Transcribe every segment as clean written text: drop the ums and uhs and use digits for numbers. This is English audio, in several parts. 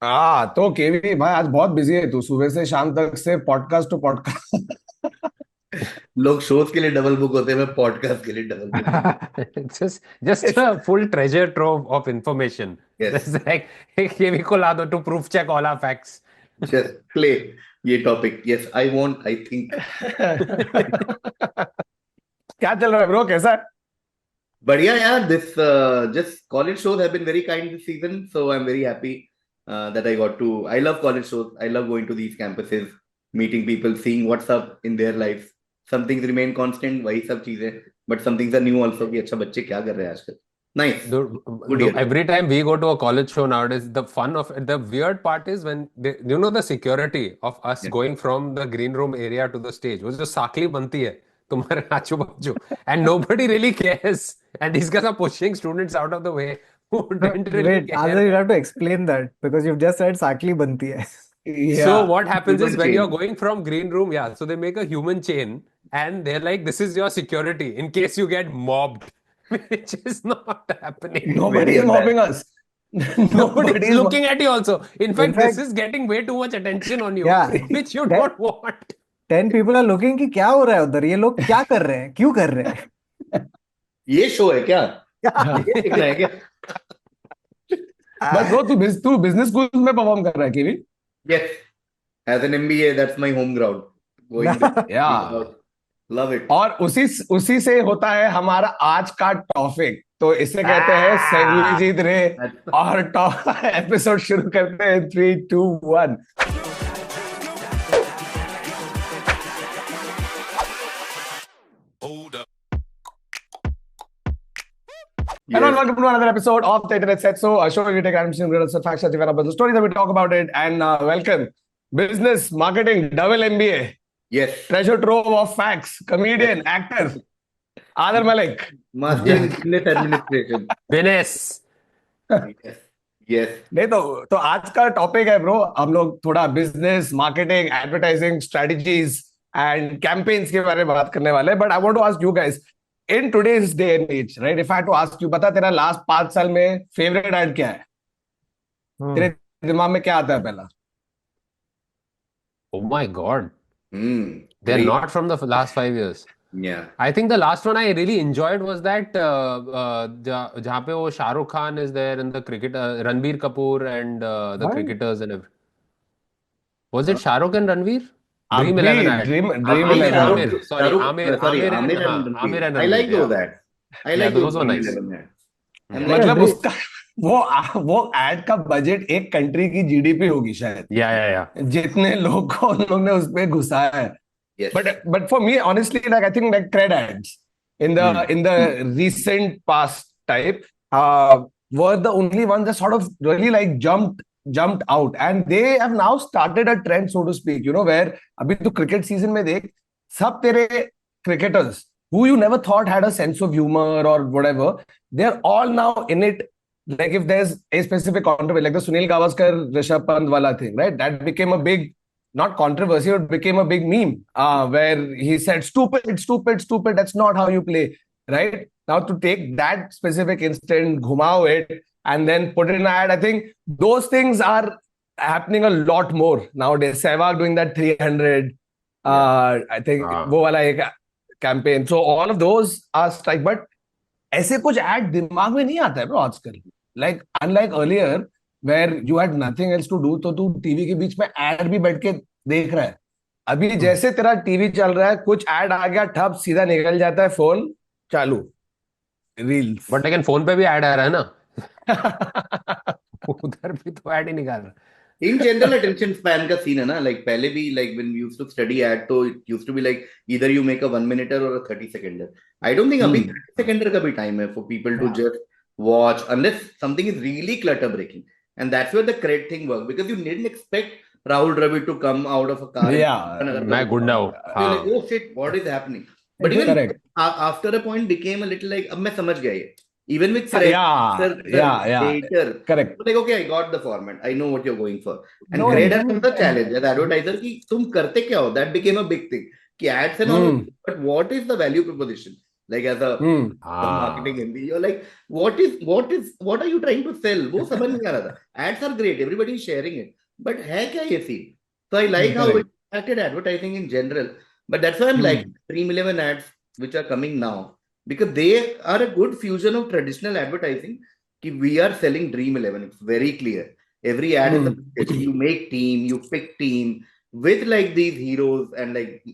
तो केवी भाई आज बहुत बिजी है तू, सुबह से शाम तक से पॉडकास्ट टू पॉडकास्ट। लोग शोज के लिए डबल बुक होते हैं, मैं पॉडकास्ट के लिए डबल बुक हूँ। Just a full treasure trove of information. Yes, Just like, here we call out to proof check all our facts. Just play ये topic. Yes, I want, I think. क्या चल रहा है bro, कैसा है? बढ़िया यार, this just college shows have been very kind this season, so I am very happy that I got to. I love college shows. I love going to these campuses, meeting people, seeing what's up in their lives. Some things remain constant, वही सब चीजें, but some things are new also कि अच्छा बच्चे क्या कर रहे हैं आजकल। Nice, Dude, good year. every time we go to a college show nowadays, the weird part is when the security of us Yeah. going from the green room area to the stage वो जो साखली बनती है तुम्हारे आजू बाजू, and nobody really cares, and these guys are pushing students out of the way who didn't really Wait, Azar, care. you have to explain that because you've just said Sakli banti hai. So या what happens is Human when you're change. going from green room, yeah, so they make a human chain and they're like, this is your security in case you get mobbed, which is not happening. nobody Very is mobbing embarrassing. us. Nobody Nobody is is looking at you also. In In fact, this fact, is getting way too much attention on you, yeah, which you te- don't want. 10 people are looking कि क्या हो रहा है उधर, ये लोग क्या कर रहे हैं, क्यों कर रहे हैं? ये शो है क्या? Yeah. ये दिख रहा है क्या? बट ब्रो तू बिजनेस स्कूल में परफॉर्म कर रहा है केवी? Yes, as an MBA, that's my home ground. Going there, या being about, love it. और उसी उसी से होता है हमारा आज का टॉपिक। तो इसे कहते हैं Ah! सेगवीजीत रे। That's और एपिसोड शुरू करते हैं 3, 2, 1। Hello and yes. welcome to another episode of the Internet Set. So, a show where we take random real facts, develop the story that we talk about it, and welcome business, marketing, double MBA, Yes. treasure trove of facts, comedian, actor, Adar Malik. Master in Business Administration. Venice. Yes. Yes. नहीं तो आज का topic है bro, हम लोग थोड़ा business, marketing, advertising strategies and campaigns के बारे में बात करने वाले हैं। But I want to ask you guys, in today's day and age, right, if I have to ask you, बता तेरा लास्ट 5 साल में फेवरेट एड क्या है? तेरे दिमाग में क्या आता है पहला? Oh my God. They're Great. not from the last 5 years. Yeah. I think the last one I really enjoyed was that जहाँ पे वो Shahrukh Khan is there and the cricket Ranbir Kapoor and the What? cricketers and everything. Was it Shahrukh and Ranveer? Dream अभी 11 ad. Dream Abhi, eleven. Amir, sorry, sorry, Amir and Amir and Amir Ranveer. and I Ranveer, like those yeah. ads. I Yeah, like those those were Dream nice. 11 ads. I'm Yeah. like, मतलब Dream- उसका वो add का budget एक country की GDP होगी शायद, Yeah. जितने लोग को उन लोग ने उसमें घुसाया है। yes. But for me, honestly, like I think like cred ads in the Hmm. in the Hmm. recent past type were the only ones that sort of really like jumped out, and they have now started a trend, so to speak. You know, where अभी तो cricket season में देख, सब तेरे cricketers who you never thought had a sense of humor or whatever, they're all now in it. Like if there's a specific controversy, like the Sunil Gavaskar Rishabh Pant wala thing, right? That became a big, not controversy, it became a big meme where he said, stupid, stupid, stupid, that's not how you play, right? Now, to take that specific instant, ghumao it, and then put it in an ad, I think those things are happening a lot more nowadays. Sehwag doing that 300, I think, Ah. wo wala ek campaign. So, all of those are strike, but ऐसे कुछ add दिमाग में नहीं आता है bro आजकल। Like unlike earlier where you had nothing else to do, तो तू टीवी के बीच में ऐड भी बैठ के देख रहा है। अभी जैसे तेरा टीवी चल रहा है, कुछ ऐड आ गया, ठप सीधा निकल जाता है, फोन चालू, रील्स। But लेकिन फोन पे भी ऐड आ रहा है ना, उधर भी तो ऐड ही निकाल रहा है। In general, attention span का सीन है ना, like पहले भी like when we used to study ad, तो it used to be like either you make a 1 minute or a 30 seconder. I don't think अभी 30 seconder का भी time है for people to just watch unless something is really clutter breaking, and that's where the cred thing works because you didn't expect Rahul Dravid to come out of a car. Yeah, मैं गुंडा हूँ। You're like, हाँ oh shit, what is happening? But even correct. after a point became a little like, अब मैं समझ गया ये. Even with Yeah, sir, yeah, later, correct. like okay, I got the format. I know what you're going for. And No, grade and has the challenge as advertiser कि तुम करते क्या हो? That became a big thing. कि ads and all, but what is the value proposition? like as a Hmm. the marketing Hindi. You're like, what are you trying to sell? वो समझ नहीं आ रहा था. Ads are great, everybody is sharing it, but है क्या ये scene? So I like how it Correct. impacted advertising in general, but that's why I'm like Dream 11 ads which are coming now, because they are a good fusion of traditional advertising. कि we are selling Dream 11. It's very clear. Every ad is a message. You make team, you pick team with like these heroes and like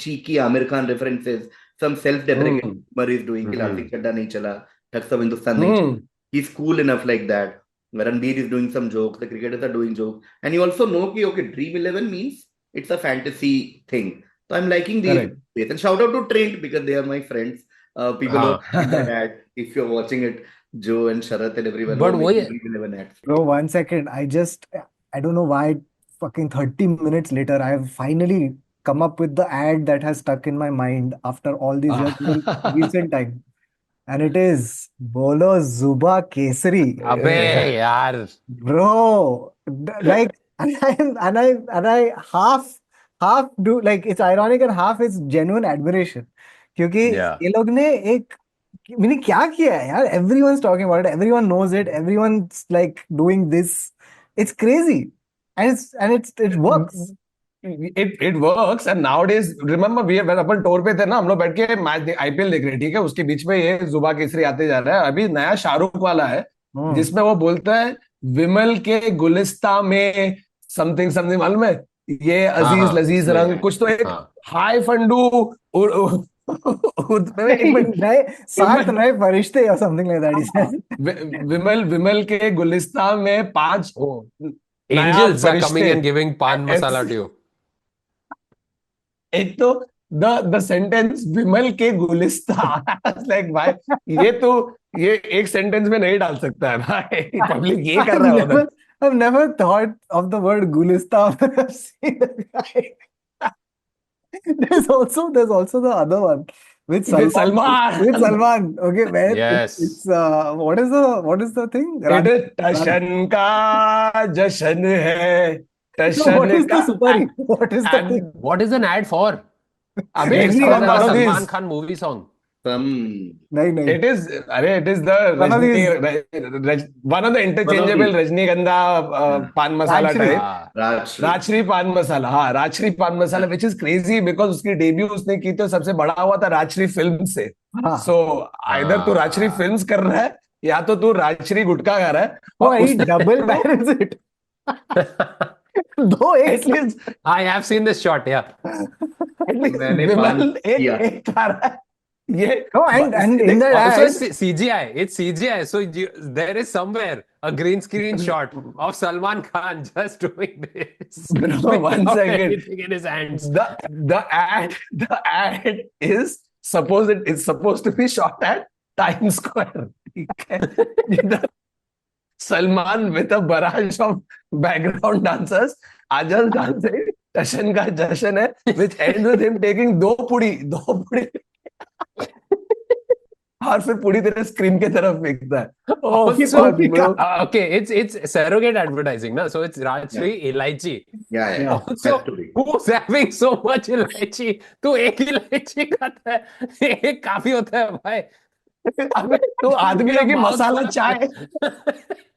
cheeky Amir Khan references. Some self-deprecating humor is doing. कि लाल चड्ढा नहीं चला, ठग सब हिंदुस्तान नहीं चला. He's cool enough like that. Ranbir is doing some jokes. The cricketers are doing jokes, and you also know कि okay, Dream 11 means it's a fantasy thing. So I'm liking these. Correct. And shout out to Trent because they are my friends. People who हाँ. are that ad. If you're watching it, Joe and Sharat and everyone But who are वही making Dream 11 ads. Bro, 1 second. I don't know why fucking 30 minutes later, I have finally come up with the ad that has stuck in my mind after all these years in recent time. And it is Bolo Zuba Kesari. अबे यार Bro, like, and I half do, like, it's ironic and half is genuine admiration. क्योंकि Yeah. ये लोग ने एक मैंने क्या किया है यार, everyone's talking about it, everyone knows it, everyone's like doing this. It's crazy. And it works. It works and nowadays remember when upon tour पे थे ना, हम लोग बैठ के मैच आईपीएल देख रहे, ठीक है, उसके बीच में ये जुबा केसरी आते जा रहा है. अभी नया शाहरुख वाला है जिसमें वो बोलता है विमल के गुलिस्ता में समथिंग समथिंग, मालूम है ये अजीज लजीज रंग कुछ तो एक हाय फंडू नए सात नए फरिश्ते or something like that he says. विमल के गुलिस्ता में 5 angels are फरिश्ते. coming and giving pan masala to you. एक तो द सेंटेंस विमल के गुलिस्ता, लाइक भाई ये एक सेंटेंस में नहीं डाल सकता है भाई. पब्लिक ये कर रहा है उधर. I've never thought of the word Gulista when I've seen the guy. There's also the other one with With Salman. With Salman. Okay, where Yes. it's what is the thing? It is टशन का जशन है, No, Tashan what is the का. super? What is the and- thing? What is an ad for? अबे It's it's for from the one of Salman these. Khan movie song. नहीं. It is the One of one of the interchangeable Rajnigandha pan masala Rajshri. type. Rajshri. Rajshree पान मसाला, हाँ राजश्री पान मसाला, which is crazy because उसकी debut उसने की तो सबसे बड़ा हुआ था राजश्री फिल्म से. हाँ. So either तू राजश्री फिल्म्स कर रहा है या तो तू राजश्री गुटखा खा रहा है. Oh, he उसने- double barrels it. दो एक at least I have seen this shot, yeah. मैंने विमल पान किया. एक खा रहा है. ये No, and in that Also, ad, it's CGI. It's CGI. So there is somewhere a green screen shot of Salman Khan just doing this. Bro, one without second. anything in his hands. The ad is supposed to be shot at Times Square. ठीक है? इधर Salman with a barrage of background dancers, Ajal dancing, टशन का जशन है, which ends with him taking दो पुड़ी और फिर पूरी तरह स्क्रीन के तरफ फेंकता है. Oh, Also, fuck, bro. okay, it's surrogate advertising, na? So it's Rajshri Elaichi. Yeah. Also, Has to be. who's having so much Elaichi? तू एक इलायची खाता है, एक काफी होता है भाई. अबे तो आदमी है कि मसाला चाय,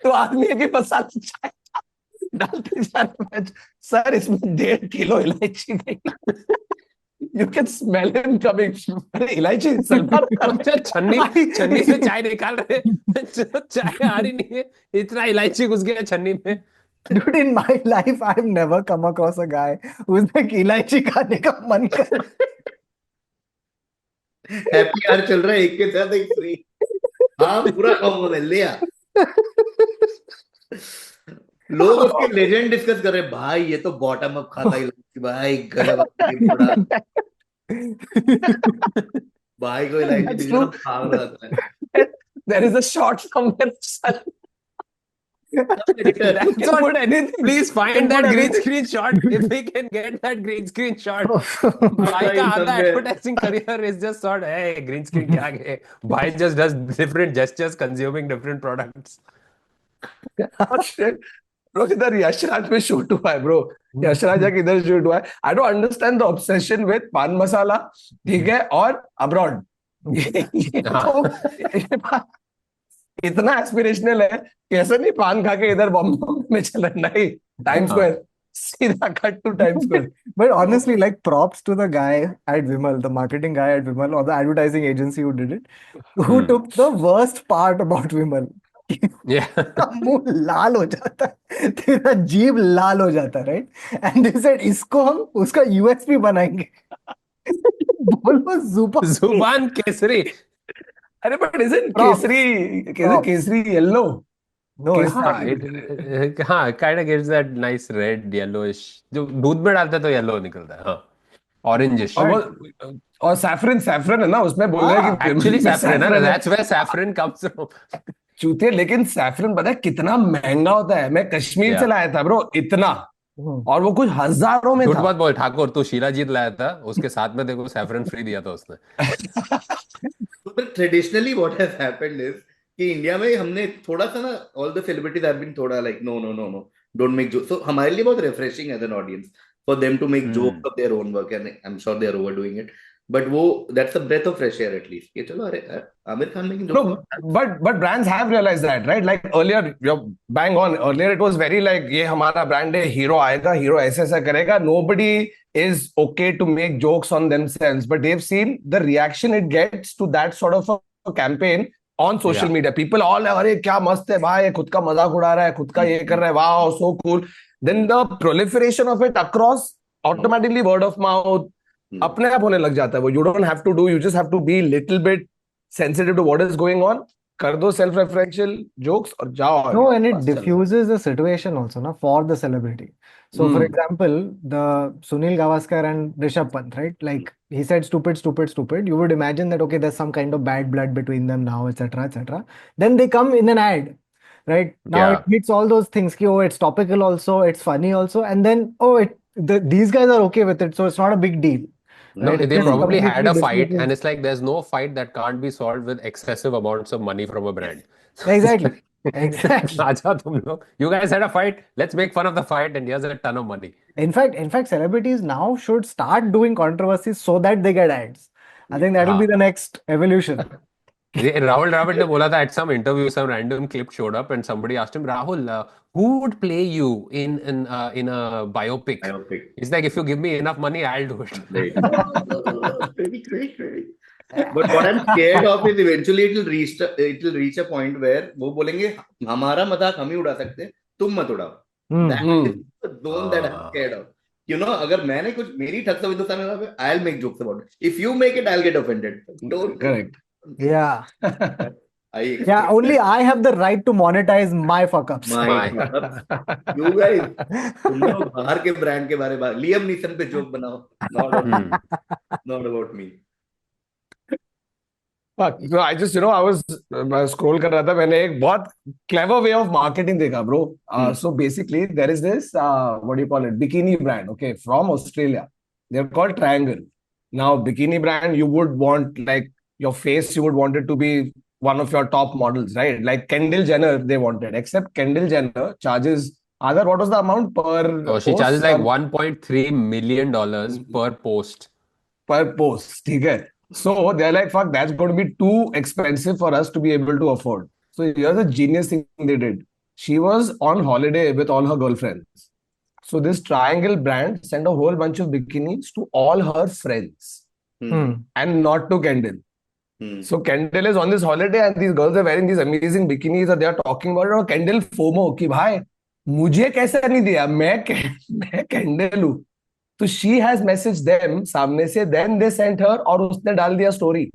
तो आदमी है कि मसाला चाय डालते जा रहे हैं. सर इसमें 1.5 किलो इलायची गई. You can smell him coming. अरे इलायची सलमान खान. छन्नी से चाय निकाल रहे, चाय आ रही नहीं है, इतना इलायची घुस गया छन्नी में. dude, in my life, I've never come across a guy who's like इलायची खाने का मन कर. हैप्पी आवर चल रहा है, एक के साथ एक फ्री. हाँ पूरा कॉम्बो ले लिया. लोग उसके लेजेंड डिस्कस कर रहे हैं, भाई ये तो बॉटम अप खाता है भाई, गलत भाई को इलायची खा रहा था. There is a shot somewhere. That's what, please find that green screen shot. If we can get that green screen shot, भाई का आधा advertising career is just sort, hey, green screen क्या है? भाई just does different gestures, consuming different products. Bro, इधर यशराज में shoot हुआ है ब्रो. यशराजा किधर शूट हुआ है. I don't understand the obsession with पान मसाला, ठीक है, और अब्रॉड. ये हाँ तो इतना एस्पिरेशनल है कि ऐसा नहीं पान खा के इधर बॉम्बे में चला, नहीं, टाइम हाँ स्क्वायर, सीधा cut to time square. But honestly, like props to the guy at Vimal, the marketing guy at Vimal, or the advertising agency who did it, who took the worst part about Vimal. yeah तेरा मुंह लाल हो जाता है, तेरा जीभ लाल हो जाता है, राइट? एंड दे सेड इसको हम उसका यूएसपी बनाएंगे. बोलो जुबान. जुबान केसरी. अरे but isn't Props. Kesari Kesari yellow? No, it's हाँ not. हाँ kind of gives that nice red yellowish. जो दूध में डालते हैं तो येलो निकलता है. हाँ ऑरेंजिश. और वो और सैफरन सैफरन है ना उसमें, बोल रहे हैं कि एक्चुअली में saffron है. saffron है. That's where saffron comes from. चूतिया, लेकिन सैफरन पता है कितना महंगा होता है? मैं कश्मीर से Yeah. लाया था ब्रो, इतना, Hmm. और वो कुछ हजारों में झूठ था. मत बोल ठाकुर, तू शीला जीत लाया था, उसके साथ में देखो सैफरन फ्री दिया था उसने. तो traditionally what has happened is कि इंडिया में हमने थोड़ा सा ना, all the celebrities have been थोड़ा like no no no no don't make joke. सो हमारे लिए बहुत refreshing as an audience for them to make jokes of their own work, and I am sure they are overdoing it, but वो that's a breath of fresh air at least. ये चलो, अरे Aamir Khan making No, jokes. but brands have realized that, right? Like earlier, you're bang on. Earlier, it was very like, ये हमारा brand है, hero आएगा, hero ऐसे ऐसा करेगा. Nobody is okay to make jokes on themselves, but they've seen the reaction it gets to that sort of a campaign on social Yeah. media. People all, अरे क्या मस्त है भाई, खुद का मजाक उड़ा रहा है, खुद का ये कर रहा है, wow, so cool. Then the proliferation of it across, automatically word of mouth, अपने आप होने लग जाता है वो. You don't have to do, you just have to be little bit sensitive to what is going on, कर दो self referential jokes और जाओ आगे. No, and it बस चलो. diffuses the situation also, na, for the celebrity. So, for example, the Sunil Gavaskar and Rishabh Pant, right? Like he said, stupid, stupid, stupid. You would imagine that okay, there's some kind of bad blood between them now, etc., etc. Then they come in an ad, right? Now Yeah. it hits all those things. Ki, oh, it's topical also, it's funny also, and then oh, these guys are okay with it, so it's not a big deal. No, Right? It they just probably had completely a fight, diffuses. and it's like there's no fight that can't be solved with excessive amounts of money from a brand. Exactly. Exactly. आजा तुम लोग, you guys had a fight, let's make fun of the fight, and here's a ton of money. In fact, celebrities now should start doing controversies so that they get ads. I think that will be the next evolution. Rahul Dravid ने बोला था at some interview, some random clip showed up, and somebody asked him, Rahul, who would play you in a biopic? Biopic. He's like, if you give me enough money, I'll do it. Right. But what I'm scared of is eventually it will reach a point where वो बोलेंगे हमारा मजाक हम ही उड़ा सकते हैं, तुम मत उड़ाओ. That is the zone that I'm scared of. You know, अगर मैंने कुछ मेरी ठग से हिंदुस्तान में, I'll make jokes about it. If you make it, I'll get offended. Don't. Correct. Yeah. I Yeah, only I have the right to monetize my fuck ups. My you guys, तुम लोग बाहर के ब्रांड के बारे में Liam Neeson पे joke बनाओ, not about me. Fuck. No, I just, I was scroll कर रहा था, मैंने एक बहुत clever way of marketing देखा, bro. So basically, there is this, what do you call it, bikini brand, okay, from Australia. They're called Triangle. Now, bikini brand, you would want, like, your face, you would want it to be one of your top models, right? Like Kendall Jenner, they wanted, except Kendall Jenner charges, Aadhar, what was the amount per Oh, she post? charges like $1.3 million per post. Per post, ठीक है? So they're like, fuck, that's going to be too expensive for us to be able to afford. So here's a genius thing they did. She was on holiday with all her girlfriends. So this Triangle brand sent a whole bunch of bikinis to all her friends and not to Kendall. So Kendall is on this holiday and these girls are wearing these amazing bikinis and they are talking about it. और Kendall FOMO कि भाई मुझे कैसे नहीं दिया, मैं Kendall हूँ. तो she has messaged them सामने से, then they sent her और उसने डाल दिया स्टोरी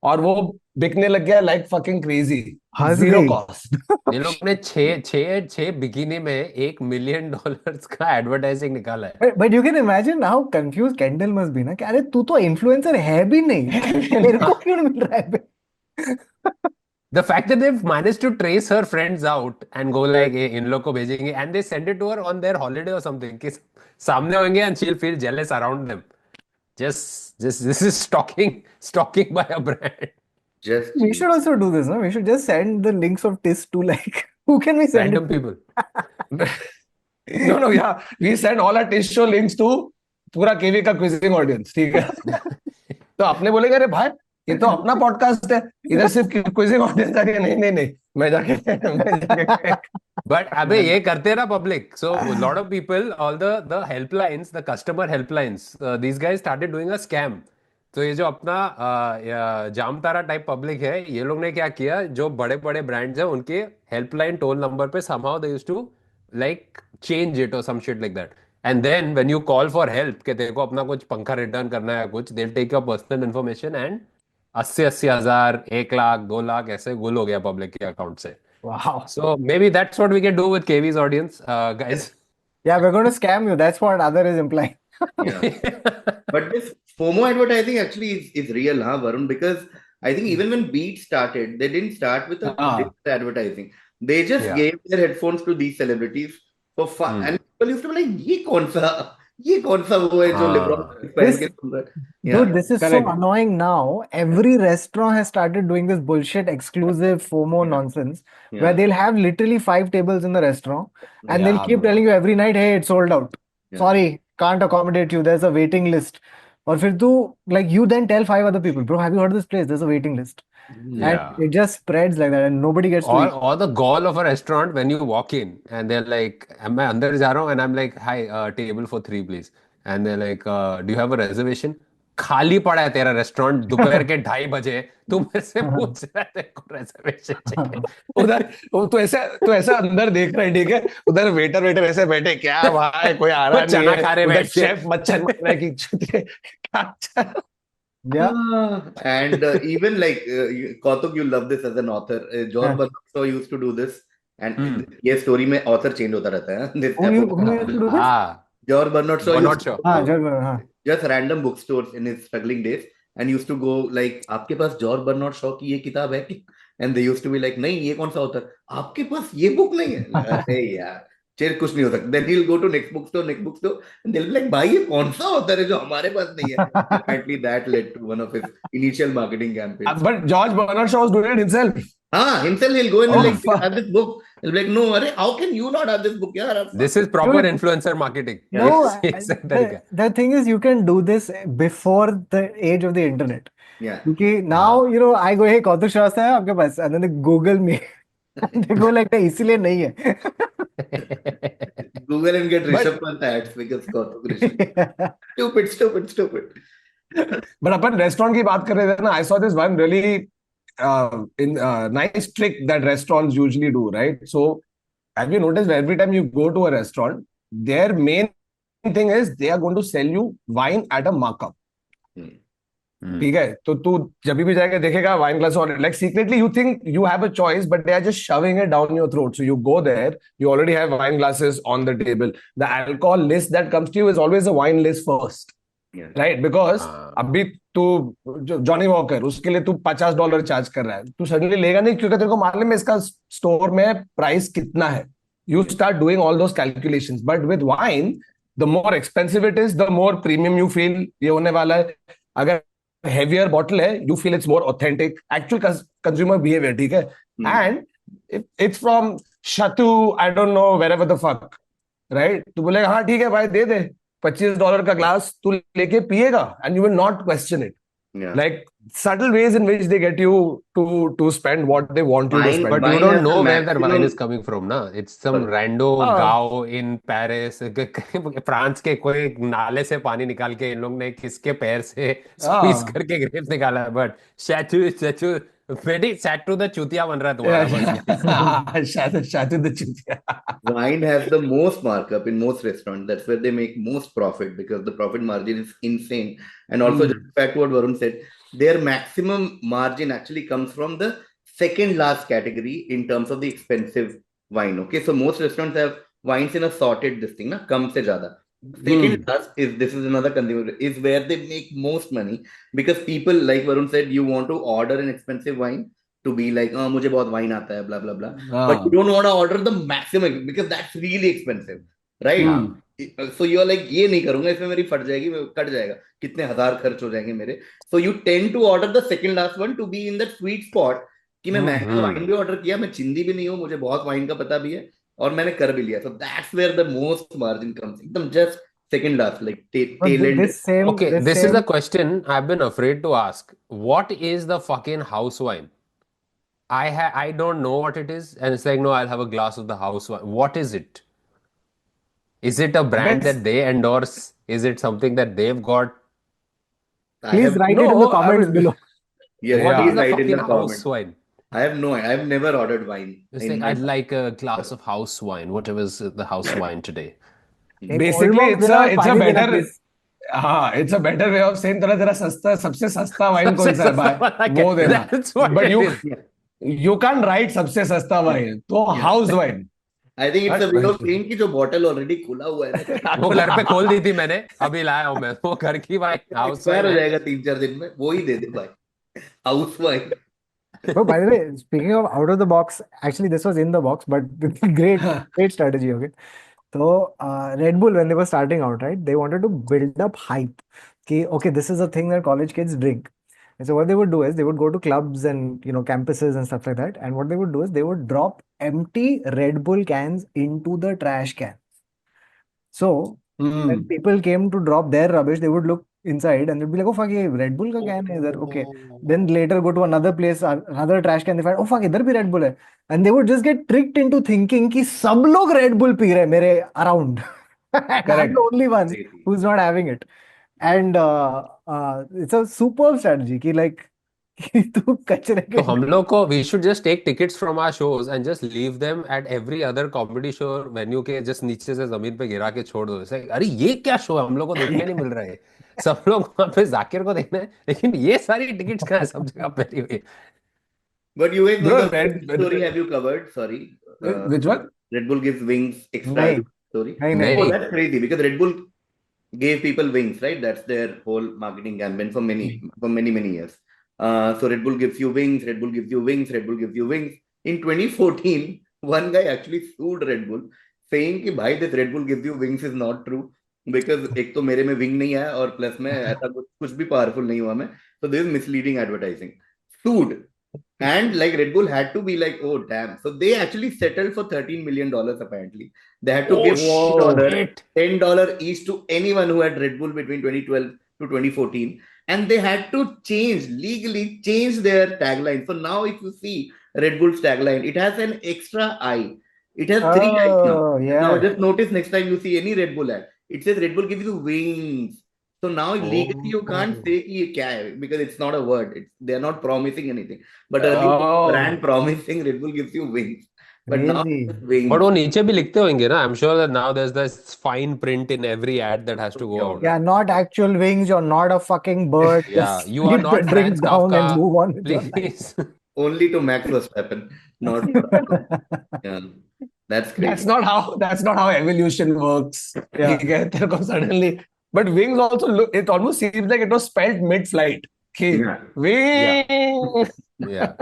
और वो बिकने लग गया like fucking crazy. हंस Zero गई. cost. ये लोग ने छह बिकिनी में $1 million का एडवर्टाइजिंग निकाला है. But you can imagine how confused Kendall must be, ना कि अरे तू तो influencer है भी नहीं, मेरे को क्यों नहीं मिल रहा है बे? The fact that they've managed to trace her friends out and go like, hey, इन लोग को भेजेंगे, and they send it to her on their holiday or something, कि सामने होंगे and she'll feel jealous around them. Just this is stalking by a brand. Just We should also do this, no? We should just send the links of TIS to like who can we send Random it to? people. No, yeah. We send all our test show links to पूरा केवी का quizzing audience, ठीक है? तो आपने बोलेगा अरे भाई ये तो अपना पॉडकास्ट है, इधर सिर्फ क्विजिंग ऑडियंस जाके नहीं मैं जाके But अबे ये करते हैं ना public. So a lot of people, all the helplines, the customer helplines, these guys started doing a scam. तो ये जो अपना जामतारा टाइप पब्लिक है, ये लोग ने क्या किया, जो बड़े बड़े ब्रांड्स हैं उनके हेल्पलाइन टोल नंबर पे somehow they used to like change it or some shit like that. And then when you call for help कि तेरे को अपना कुछ पंखा रिटर्न करना है कुछ, they'll take your personal information and 80,000, 1 lakh, 2 lakh ऐसे गुल हो गया पब्लिक के अकाउंट से. Wow. So maybe that's what we can do with KV's audience, guys. Yeah, we're going to scam you. That's what other is implying. Yeah. But this FOMO advertising actually is real, huh, Varun? Because I think even when Beat started, they didn't start with a digital advertising. They just Yeah. gave their headphones to these celebrities for fun. And people used to be like, ये कौन सा वो है जो LeBron पहन के सुन रहा है? Yeah. Dude, this is so Correct. annoying now. Every restaurant has started doing this bullshit exclusive FOMO Yeah. nonsense Yeah. where they'll have literally 5 tables in the restaurant and they'll Yeah, keep bro. telling you every night, hey, it's sold out. Yeah. Sorry, can't accommodate you. There's a waiting list. Or फिर तू like you then tell 5 other people, bro, have you heard of this place? There's a waiting list. Yeah. And it just spreads like that and nobody gets to Or, eat. or the gall of a restaurant when you walk in and they're like, मैं अंदर जा रहा हूँ and I'm like, hi, table for 3 please. And they're like, do you have a reservation? खाली पड़ा है तेरा restaurant दोपहर के 2:30 तू मेरे से पूछ रहा है तेरे को रेजर्वेशन चाहिए. उधर तो ऐसा अंदर देख रहा है, ठीक है, उधर वेटर ऐसे बैठे, क्या भाई कोई आ रहा वो चना नहीं खा रहे है, उधर बैठ के. शेफ मच्छर मार रहा है कि क्या Yeah. And even like Kautuk, you love this as an author. George Yeah. Bernard Shaw used to do this, and ये story में author change होता रहता है. This Who used to do this? हाँ, George Bernard Shaw Bernard used to Shaw. हाँ. just random bookstores in his struggling days and used to go like, आपके पास George Bernard Shaw की ये किताब है? And they used to be like, नहीं, ये कौन सा author? आपके पास ये बुक नहीं है? अरे यार, चल कुछ नहीं हो सकता. Then he'll go to next bookstore, and they'll be like, भाई ये कौन सा author है जो हमारे पास नहीं है? Apparently that led to one of his initial marketing campaigns. But George Bernard Shaw was doing it himself. Himself he'll go in and Oh, like, fuck. have this book. He'll be like, no, अरे how can you not have this book? यार, This is proper Dude. influencer marketing. No, Yes, तरीका. the thing is you can do this before the age of the internet. yeah. Because now, you know, I go, hey, Kautuk Shrivastava है आपके पास? And then they Google me. And they go like, नहीं, इसीलिए नहीं है. Google and get Rishabh Pant ads because Kautuk Rishabh. Stupid. But upon restaurant की बात कर रहे थे ना, I saw this one really nice trick that restaurants usually do, right? So have you noticed every time you go to a restaurant, their main thing is they are going to sell you wine at a markup. ठीक है, तो तू जब भी जाएगा देखेगा wine glass और like secretly you think you have a choice but they are just shoving it down your throat. So you go there, you already have wine glasses on the table. The alcohol list that comes to you is always the wine list first, right? Because अभी तू Johnny walker उसके लिए तू $50 charge कर रहा है, तू suddenly लेगा नहीं क्योंकि तेरे को मालूम है इसका स्टोर में प्राइस कितना है. You start doing all those calculations. But with wine, the more expensive it is, the more premium you feel. ये होने वाला है. अगर heavier bottle है, you feel it's more authentic. Actual consumer behavior, ठीक है? And it's from Chateau, I don't know, wherever the fuck, right? तू बोलेगा हाँ ठीक है भाई दे दे $25 का ग्लास, तू लेके पिएगा and you will not question it. Yeah. Like subtle ways in which they get you to spend what they want you to Wine- spend. But you Wine don't has know the where that wine maximum- is coming from, na? It's some But- rando हाँ. गांव in Paris. France के कोई नाले से पानी निकाल के इन लोग ने किसके पैर से स्क्वीज हाँ. करके ग्रेप्स निकाला है. But Chateau, very Chateau the चूतिया बन रहा है तुम्हारा बस. Shatu the Chutia. Wine has the most markup in most restaurants. That's where they make most profit because the profit margin is insane. And also, just back to what Varun said, their maximum margin actually comes from the second last category in terms of the expensive wine. Okay, so most restaurants have wines in a sorted this thing, na kam se zyada. Second last is, this is another consumer, is where they make most money because people, like Varun said, you want to order an expensive wine to be like, oh, मुझे बहुत wine आता है, blah blah blah. But you don't want to order the maximum because that's really expensive, right? So you're like, ये नहीं करूंगा, इसमें मेरी फट जाएगी, कट जाएगा, कितने हजार खर्च हो जाएंगे मेरे. So you tend to order the second last one to be in that sweet spot कि मैं महंगा वाइन भी ऑर्डर किया, मैं चिंदी भी नहीं हूँ, मुझे बहुत वाइन का पता भी है और मैंने कर भी लिया. So that's where the most margin comes. एकदम just second last, like But tail end. Okay, this this is the same question I've been afraid to ask. What is the fucking house wine? I don't know what it is, and it's like, no, I'll have a glass of the house wine. What is it? Is it a brand Best. that they endorse? Is it something that they've got? I please have write it in the No, I comments mean, below. yes, What yeah. is please the write in fucking the house comments. wine? I have no, I've never ordered wine It's in like, my I'd like a glass of house wine. Whatever is the house wine today? एक Basically, old it's देना a और it's a पानी देना better please. हाँ it's a better way of saying तेरा सस्ता सबसे सस्ता वाइन सबसे कौन सा है सस्ता भाई वाला वो क्या? देना That's what but it is. you can't write सबसे सस्ता वाइन तो Yeah. House wine I think it's a way of saying कि जो bottle already खुला हुआ है ना, वो घर पे खोल दी थी मैंने, अभी लाया हूं मैं वो घर की वाइन, हाउस एक्सपायर वाइन हो है. जाएगा 3-4 दिन में, वो ही दे दे भाई, house wine. Oh, by the way, speaking of out of the box, actually this was in the box, but great strategy. Okay, so Red Bull, when they were starting out, right, they wanted to build up hype. Okay, this is a thing that college kids drink. And so what they would do is they would go to clubs and campuses and stuff like that. And what they would do is they would drop empty Red Bull cans into the trash can. So when people came to drop their rubbish, they would look inside and they'd be like, "Oh fuck, ये Red Bull का can है इधर." Okay. Then later go to another place, another trash can. They find, "Oh fuck, इधर भी Red Bull है." And they would just get tricked into thinking कि सब लोग Red Bull पी रहे हैं मेरे around. And I'm Correct. the only one who's not having it. And it's a superb strategy कि like कि तू कचरे तो के हम लोग को we should just take tickets from our shows and just leave them at every other comedy show venue के just नीचे से जमीन पे गिरा के छोड़ दो. ऐसे अरे ये क्या शो है, हम लोग को देखने नहीं मिल रहा है. सब लोग वहां पे जाकिर को देखना है, लेकिन ये सारी टिकट्स कहाँ है सब जगह फैली हुई है. But you guys know Bro, the story have you covered? Sorry. which one? Red Bull gives wings extra नहीं story. नहीं नहीं. Oh, that's crazy because Red Bull gave people wings, right? That's their whole marketing campaign for many years. So Red Bull gives you wings, Red Bull gives you wings, Red Bull gives you wings. In 2014, one guy actually sued Red Bull, saying कि भाई this Red Bull gives you wings is not true because एक तो मेरे में wing नहीं है और plus में ऐसा कुछ भी पावरफुल नहीं हुआ मैं. So this is misleading advertising. Sued. And like Red Bull had to be like, oh damn. So they actually settled for $13 million apparently. They had to give shit. $10 each to anyone who had Red Bull between 2012 to 2014. And they had to legally change their tagline. So now if you see Red Bull's tagline, it has an extra I. It has 3 eyes now. Oh, yeah. Now just notice next time you see any Red Bull ad, it says Red Bull gives you wings. So now legally you can't say कि ये क्या है because it's not a word. They are not promising anything. But earlier brand promising Red Bull gives you wings. But now Crazy. it's wings. But वो नीचे भी लिखते होंगे ना. I'm sure that now there's this fine print in every ad that has to go out. Yeah, not actual wings. You're not a fucking bird. Yeah, Just you are keep not the drink Franz down and Kafka. move on with your life. Please. Only to Max Verstappen, not yeah. That's crazy. That's not how evolution works. Yeah. ठीक है तेरे को suddenly but wings also look it almost seems like it was spelled mid-flight कि Yeah. wing Yeah.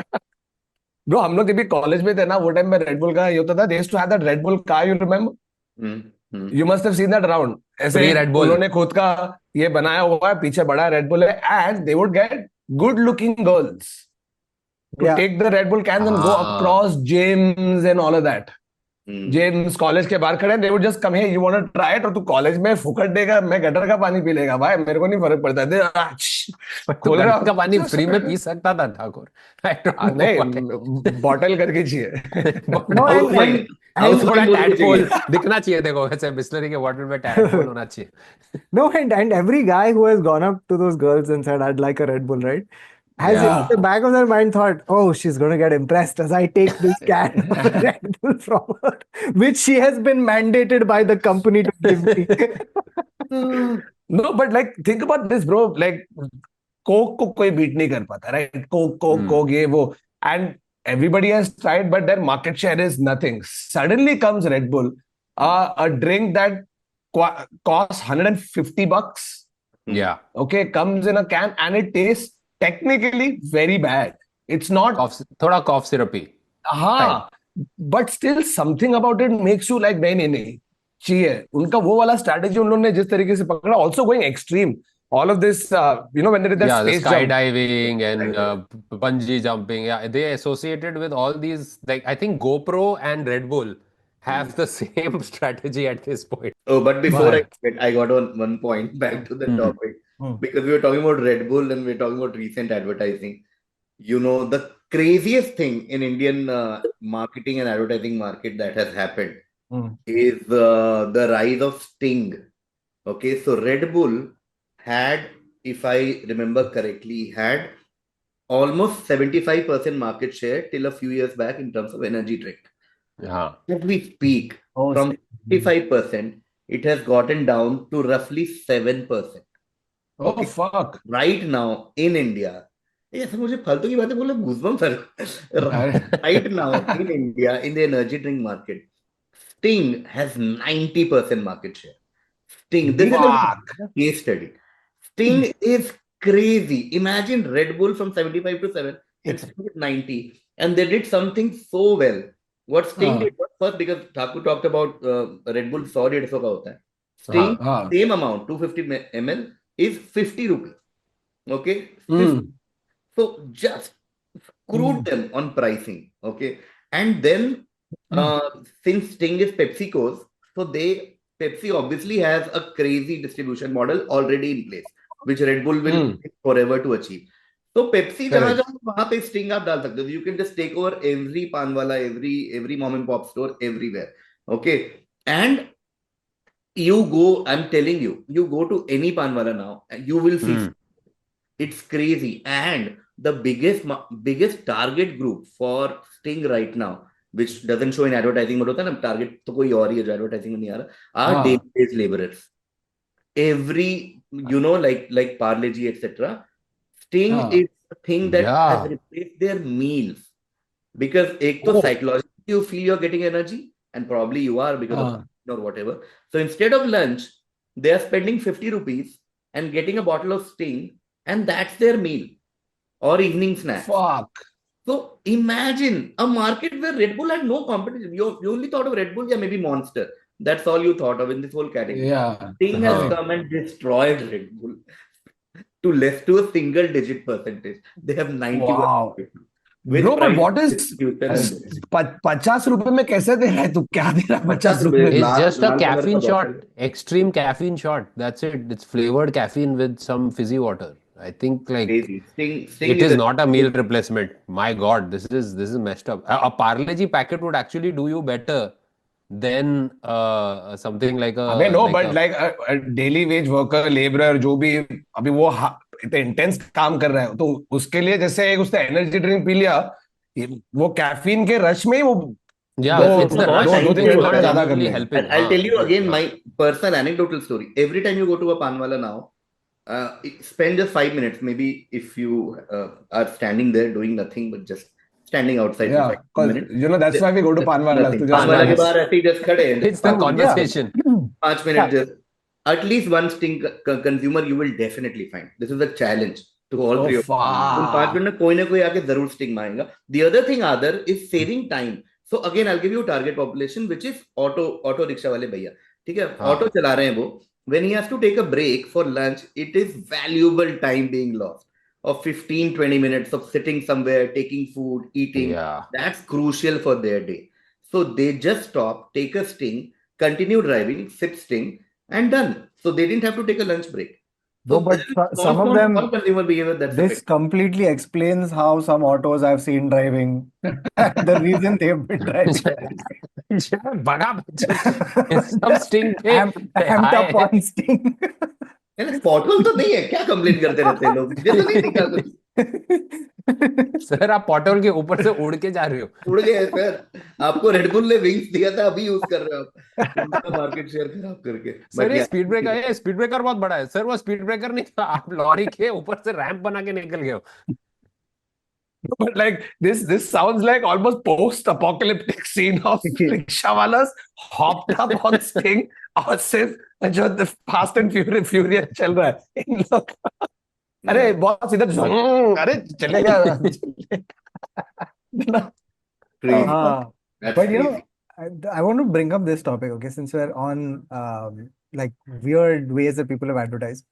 bro हम लोग जब भी college में थे ना वो टाइम में रेड बुल का ये होता था they used to have that Red Bull car you remember Hmm. you must have seen that around ऐसे Free Red Bull. उन्होंने खुद का ये बनाया हुआ है पीछे बड़ा Red Bull है and they would get good looking girls to Yeah. take the Red Bull cans and go Ah. across gyms and all of that Hmm. James college के बाहर खड़े they would just come here you want to try it और तू college में फुकट देगा मैं gutter का पानी पी लेगा भाई मेरे को नहीं फर्क पड़ता है तो गटर का पानी फ्री में पी सकता था Thakur. I don't know why. नहीं बॉटल करके चाहिए No, House wine. और House थोड़ा wine बोल के टैडपोल चाहिए. दिखना चाहिए. देखो वैसे बिस्लरी के वाटर में टैडपोल होना चाहिए. No, and every guy who has gone up to those girls and said, "I'd like a Red Bull," right? Has in Yeah. the back of their mind thought, "Oh, she's going to get impressed as I take this can of Red Bull from her, which she has been mandated by the company to give me." no but like think about this bro like Coke को कोई beat नहीं कर पाता right Coke ये वो and everybody has tried but their market share is nothing suddenly comes Red Bull a drink that costs $150 Yeah. okay comes in a can and it tastes technically very bad it's not थोड़ा कॉफ सिरपी. हाँ but still something about it makes you like नहीं नहीं नहीं चाहिए उनका वो वाला strategy उन्होंने जिस तरीके से पकड़ा also going extreme all of this when they did that Yeah, the space jump skydiving and bungee jumping. Yeah, they associated with all these, like I think GoPro and Red Bull have the same strategy at this point. Oh, but before Why? I got on one point back to the Hmm. topic Hmm. because we were talking about Red Bull and we were talking about recent advertising. You know, the craziest thing in Indian marketing and advertising market that has happened Hmm. is the rise of Sting. Okay, so Red Bull had, if I remember correctly, had almost 75% market share till a few years back in terms of energy drink. Yeah. As we speak, Oh, from Sting. 55%, it has gotten down to roughly 7%. Oh, Okay, fuck. right now in India, ये ऐसे मुझे फालतू की बातें बोले goosebumps right now in India in the energy drink market, Sting has 90% market share. Sting, this is Fuck. a case study. Sting is crazy. Imagine Red Bull from 75 to 7 and Sting is 90. And they did something so well. What Sting did was first, because Thakur talked about Red Bull 100 का होता है. Sting, हाँ. same amount, 250 ml, is 50 rupees. Okay? Hmm. So just screwed them on pricing. Okay? And then, since Sting is PepsiCo's, so Pepsi obviously has a crazy distribution model already in place, which Red Bull will take forever to achieve. So Pepsi जहां Correct. जाओ वहां पे Sting आप डाल सकते हो. You can just take over every pan wala, every mom and pop store everywhere. Okay, and you go. I'm telling you, you go to any pan wala now, and you will see. It's crazy. And the biggest target group for Sting right now, which doesn't show in advertising but होता है ना, target तो कोई और ही है जो advertising में नहीं आ रहा, are daily wage laborers. Every, like Parle G, etc. Sting is the thing that has replaced their meals. Because एक तो psychologically you feel you're getting energy, and probably you are because of or whatever. So instead of lunch, they are spending 50 rupees and getting a bottle of Sting, and that's their meal or evening snack. Fuck. So imagine a market where Red Bull had no competition. You only thought of Red Bull, yeah, maybe Monster. That's all you thought of in this whole category. Yeah. Sting has come and destroyed Red Bull to a single digit percentage. They have 91. Wow. With Bro, but price what is distribution and 50 रुपए में कैसे दे रहा है तू? क्या दे रहा है 50 रुपए में? It's Lal- just a Lal colour caffeine का shot, bottle. extreme caffeine shot. That's it. It's flavored caffeine with some fizzy water. I think like crazy. Sting it is is a- not a meal replacement. My God, this is messed up. A Parle G packet would actually do you better than something like a अबे no, like but a like daily wage worker, labourer, जो भी अभी वो इतना intense काम कर रहा है, तो उसके लिए जैसे एक उसने एनर्जी ड्रिंक पी लिया, वो कैफीन के रश में ही वो yeah, दो it's the rush. दो It तीन is घंटे not में ज्यादा कर genuinely लेगा. helping. I'll tell you again हाँ. my personal anecdotal story. Every time you go to a panwala now, spend just 5 minutes. Maybe if you are standing there doing nothing but just standing outside for Yeah, 5 because minutes. you know that's why we go to Panwala Nothing. to just Panwala के relax. बाहर ऐसे ही just खड़े हैं. It's the conversation. 5 minutes just. At least one Sting consumer you will definitely find. This is a challenge to all Oh, three of you. उन 5 fuck. Minute में कोई ना कोई आके जरूर Sting मांगेगा. The other thing is saving time. So again, I'll give you a target population which is auto rickshaw वाले भैया. ठीक है, हाँ. ऑटो चला रहे हैं वो. When he has to take a break for lunch, it is valuable time being lost of 15-20 minutes of sitting somewhere, taking food, eating. Yeah. That's crucial for their day. So they just stop, take a Sting, continue driving, sip Sting, and done. So they didn't have to take a lunch break. No, but some of them, small consumer behavior that's this effective. completely explains how some autos I've seen driving. The reason they've been driving. बड़ा बच्चा सब Sting पे Amped up on Sting. Pothole तो नहीं है, क्या complain करते रहते हैं लोग? मुझे तो नहीं दिखा कुछ. सर आप पॉटहोल के ऊपर से उड़ के जा रहे हो. उड़ गए सर. आपको रेड बुल ने विंग्स दिया था, अभी यूज कर रहे हो आप. उनका मार्केट शेयर खराब करके. सर ये स्पीड ब्रेकर है, स्पीड ब्रेकर बहुत बड़ा है सर. वो स्पीड ब्रेकर नहीं था, आप लॉरी के ऊपर से रैंप बना के निकल गए हो. But like this sounds like almost post-apocalyptic scene of rickshawalas hopped up on Sting और सिर्फ जो Fast and Furious चल रहा है इन लोग. अरे बहुत सीधा अरे चलेगा. But you know, I want to bring up this topic, okay, since we're on like weird ways that people have advertised.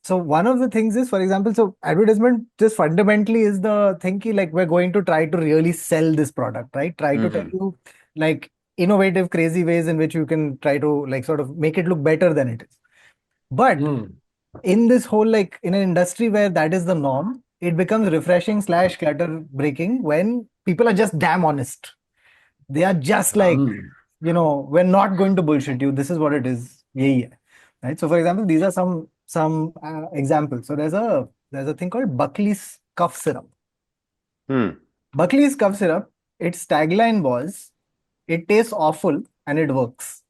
So one of the things is, for example, so advertisement just fundamentally is the thing ki, like we're going to try to really sell this product, right? Try to tell you like innovative, crazy ways in which you can try to like sort of make it look better than it is. But in this whole like in an industry where that is the norm, it becomes refreshing slash clutter breaking when people are just damn honest. They are just like, we're not going to bullshit you. This is what it is. Yeah. Right. So, for example, these are some examples. So there's a thing called Buckley's cough syrup. Buckley's cough syrup. Its tagline was, "It tastes awful and it works."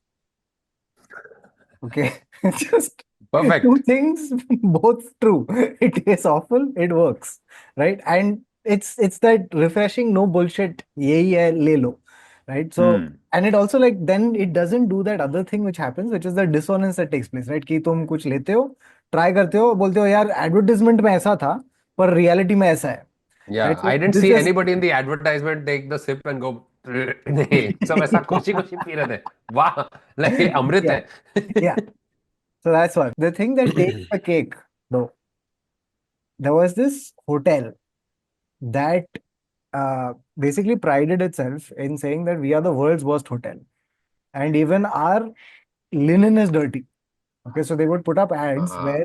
Okay, just Perfect. two things, both true. It tastes awful. It works, right? And it's that refreshing, no bullshit. Yehi hai, le lo. Right. So, and it also like then it doesn't do that other thing which happens, which is the dissonance that takes place, right? कि तुम कुछ लेते हो, try करते हो, बोलते हो यार advertisement में ऐसा था, पर reality में ऐसा है. Yeah, Right? So I didn't this see just anybody in the advertisement take the sip and go. नहीं, सब ऐसा खुशी खुशी पी रहे थे. वाह, like ये अमृत yeah, है. yeah. So that's one. The thing that takes the cake, though, there was this hotel that basically prided itself in saying that we are the world's worst hotel, and even our linen is dirty. Okay, so they would put up ads where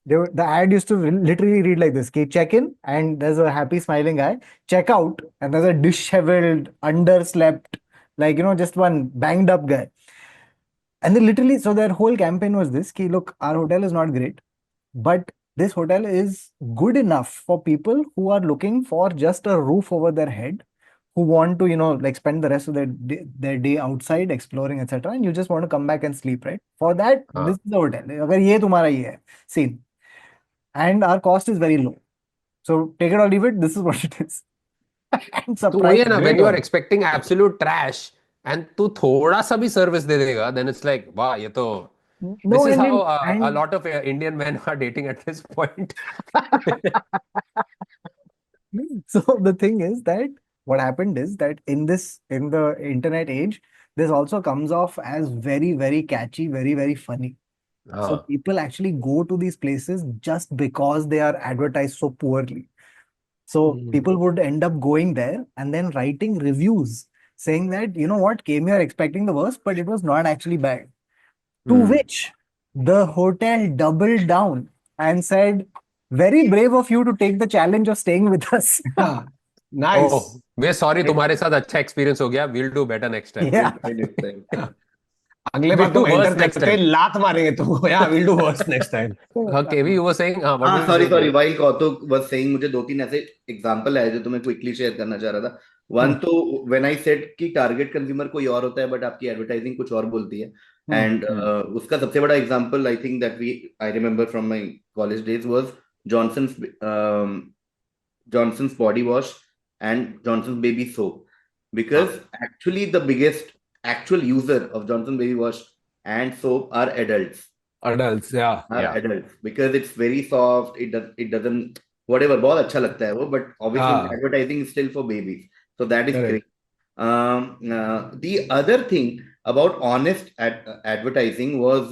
the ad used to literally read like this: "Okay, check in, and there's a happy smiling guy. Check out, and there's a disheveled, underslept, like just one banged up guy." And they literally, so their whole campaign was this: "Ki look, our hotel is not great, but this hotel is good enough for people who are looking for just a roof over their head, who want to, like spend the rest of their day outside exploring, etc. And you just want to come back and sleep, right? For that, this is the hotel. अगर ये तुम्हारा ये है scene, and our cost is very low. So take it or leave it. This is what it is." And तो वही है ना, surprise, when you are expecting absolute trash and तू थोड़ा सा भी service दे देगा, then it's like, वाह, ये तो. no, This is and how and a lot of Indian men are dating at this point. so the thing is that what happened is that in the internet age, this also comes off as very, very catchy, very, very funny. So people actually go to these places just because they are advertised so poorly. So people would end up going there and then writing reviews saying that, you know what, came here expecting the worst, but it was not actually bad. To which the hotel doubled down and said, "Very brave of you to take the challenge of staying with us." Nice. Oh, we're sorry, तुम्हारे साथ अच्छा experience हो गया. We'll do better next time. Yeah. Next time. अगले We'll bar do तुम worse enter next करते time. लात मारेंगे तुमको. Yeah, we'll do worse next time. KV, you were saying, what were you sorry, saying? while Kautuk was saying, मुझे दो तीन ऐसे एग्जांपल है जो तुम्हें क्विकली शेयर करना चाह रहा था. वन तो व्हेन आई सेड कि टारगेट कंज्यूमर कोई और होता है बट आपकी एडवर्टाइजिंग कुछ और बोलती है. एंड उसका सबसे बड़ा example I think that I remember from my college days was Johnson's body wash and Johnson's baby soap, because actually the biggest actual user of Johnson baby wash and soap are adults. Adults, yeah. Adults, because it's very soft. It doesn't whatever. बहुत अच्छा लगता है वो, but obviously advertising is still for babies, so that is great. The other thing about honest advertising was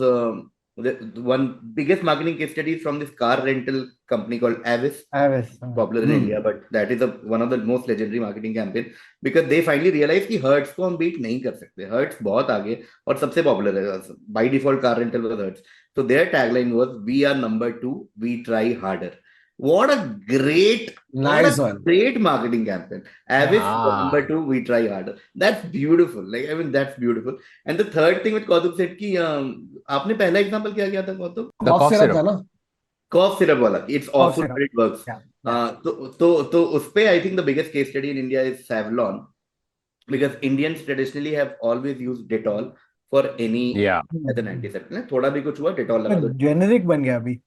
the one biggest marketing case study from this car rental company called Avis. Popular in India, but that is one of the most legendary marketing campaign, because they finally realized कि Hertz को हम beat नहीं कर सकते. Hertz बहुत आगे और सबसे popular है. By default car rental was Hertz. So their tagline was, "We are number 2, we try harder." What a great marketing campaign. Avis number 2, we try harder. That's beautiful. That's beautiful. And the third thing which Kautuk said कि आपने पहला example क्या किया था Kautuk? The cough syrup था ना? Cough syrup वाला. It's awful, but it works. तो उस पे I think the biggest case study in India is Savlon, because Indians traditionally have always used Dettol for any as an antiseptic. थोड़ा भी कुछ हुआ Dettol लगा दो. Generic बन गया अभी.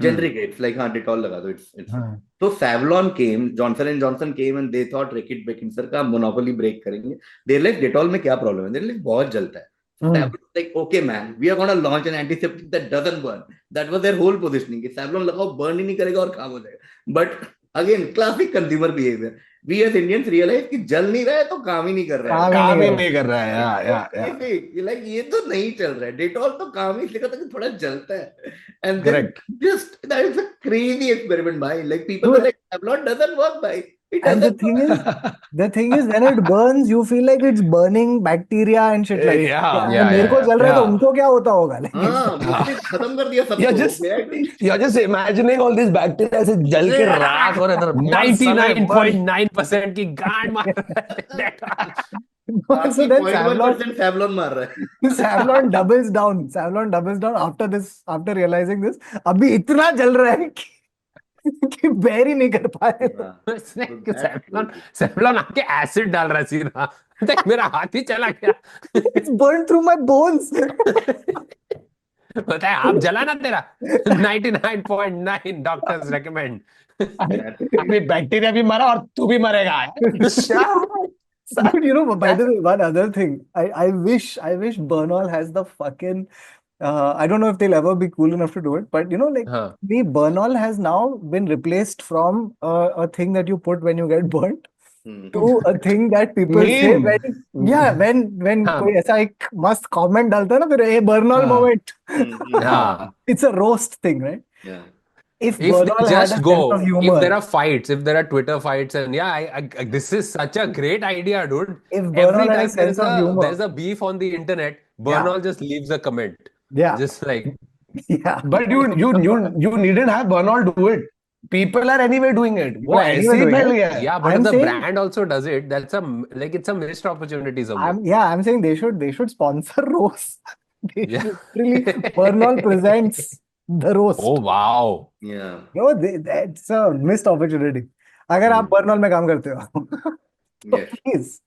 Generic, it's like Dettol लगा दो. It's so Savlon came, Johnson and Johnson came, and they thought Reckitt Beckinsale का monopoly break करेंगे. They're like, Dettol में क्या problem है? They're like, बहुत जलता है. Savlon was like, okay man, we are going to launch an antiseptic that doesn't burn. That was their whole positioning. कि Savlon लगाओ, burn ही नहीं करेगा और काम हो जाएगा. But again, classic consumer behavior. We as Indians realize कि जल नहीं रहा है तो काम ही नहीं कर रहा है. काम ही नहीं कर रहा है. Yeah. Like ये तो नहीं चल रहा है. Dettol तो काम ही इसलिए करता है कि थोड़ा जलता है. And Correct. just that is a crazy experiment, bhai. Like people were like, Savlon doesn't work, bhai. It And the doesn't. thing is, when it burns, you feel like it's burning bacteria and shit like that. Yeah, Yeah, मेरे को yeah, जल रहा है तो yeah. उनको क्या होता होगा? Like, हाँ, मुझे खत्म कर दिया You're सबको. just They had to- you're just imagining all these bacteria ऐसे जल के राख और इधर मर साले मर. 99.9% की गांड मार रहा है. That all. so बाकी then 0.1% Savlon मार रहा है. Savlon doubles down. Savlon doubles down after this, after realizing this. अभी इतना जल रहा है कि bear ही नहीं कर पा रहे. हाँ. उसने So that's सेफ्लॉन आके एसिड डाल रहा है सीधा. देख मेरा हाथ ही चला गया. It's burned through my bones. पता है आप जला ना तेरा. 99.9 डॉक्टर्स रेकमेंड. अभी बैक्टीरिया भी मरा और तू भी मरेगा. But you know, by the way, one other thing, I wish Bernal has the fucking I don't know if they'll ever be cool enough to do it, but you know, like हाँ. the Bernal has now been replaced from a thing that you put when you get burnt Hmm. to a thing that people say Meme. when हाँ. कोई ऐसा एक मस्त comment डालता है ना फिर ए Bernal हाँ. moment. हाँ. It's a roast thing, right? Yeah. If If Bernal they had a just sense go, of if humor, there are fights, if there are Twitter fights, and yeah, this is such a great idea, dude. if Every Bernal had a time sense of humor, there's a beef on the internet, Bernal just leaves a comment, yeah, just like yeah. But you needn't have Bernal do it. People are anyway doing it. People वो are ऐसे anyway ही doing फैल it. गया है. yeah, but I'm if the saying- brand also does it, that's it's a missed opportunity somewhere. I'm saying they should sponsor roast. They Yeah. should literally Bernal presents the roast. Oh wow. Yeah. No, that's a missed opportunity. अगर आप Bernal में काम करते हो, तो Yes. please.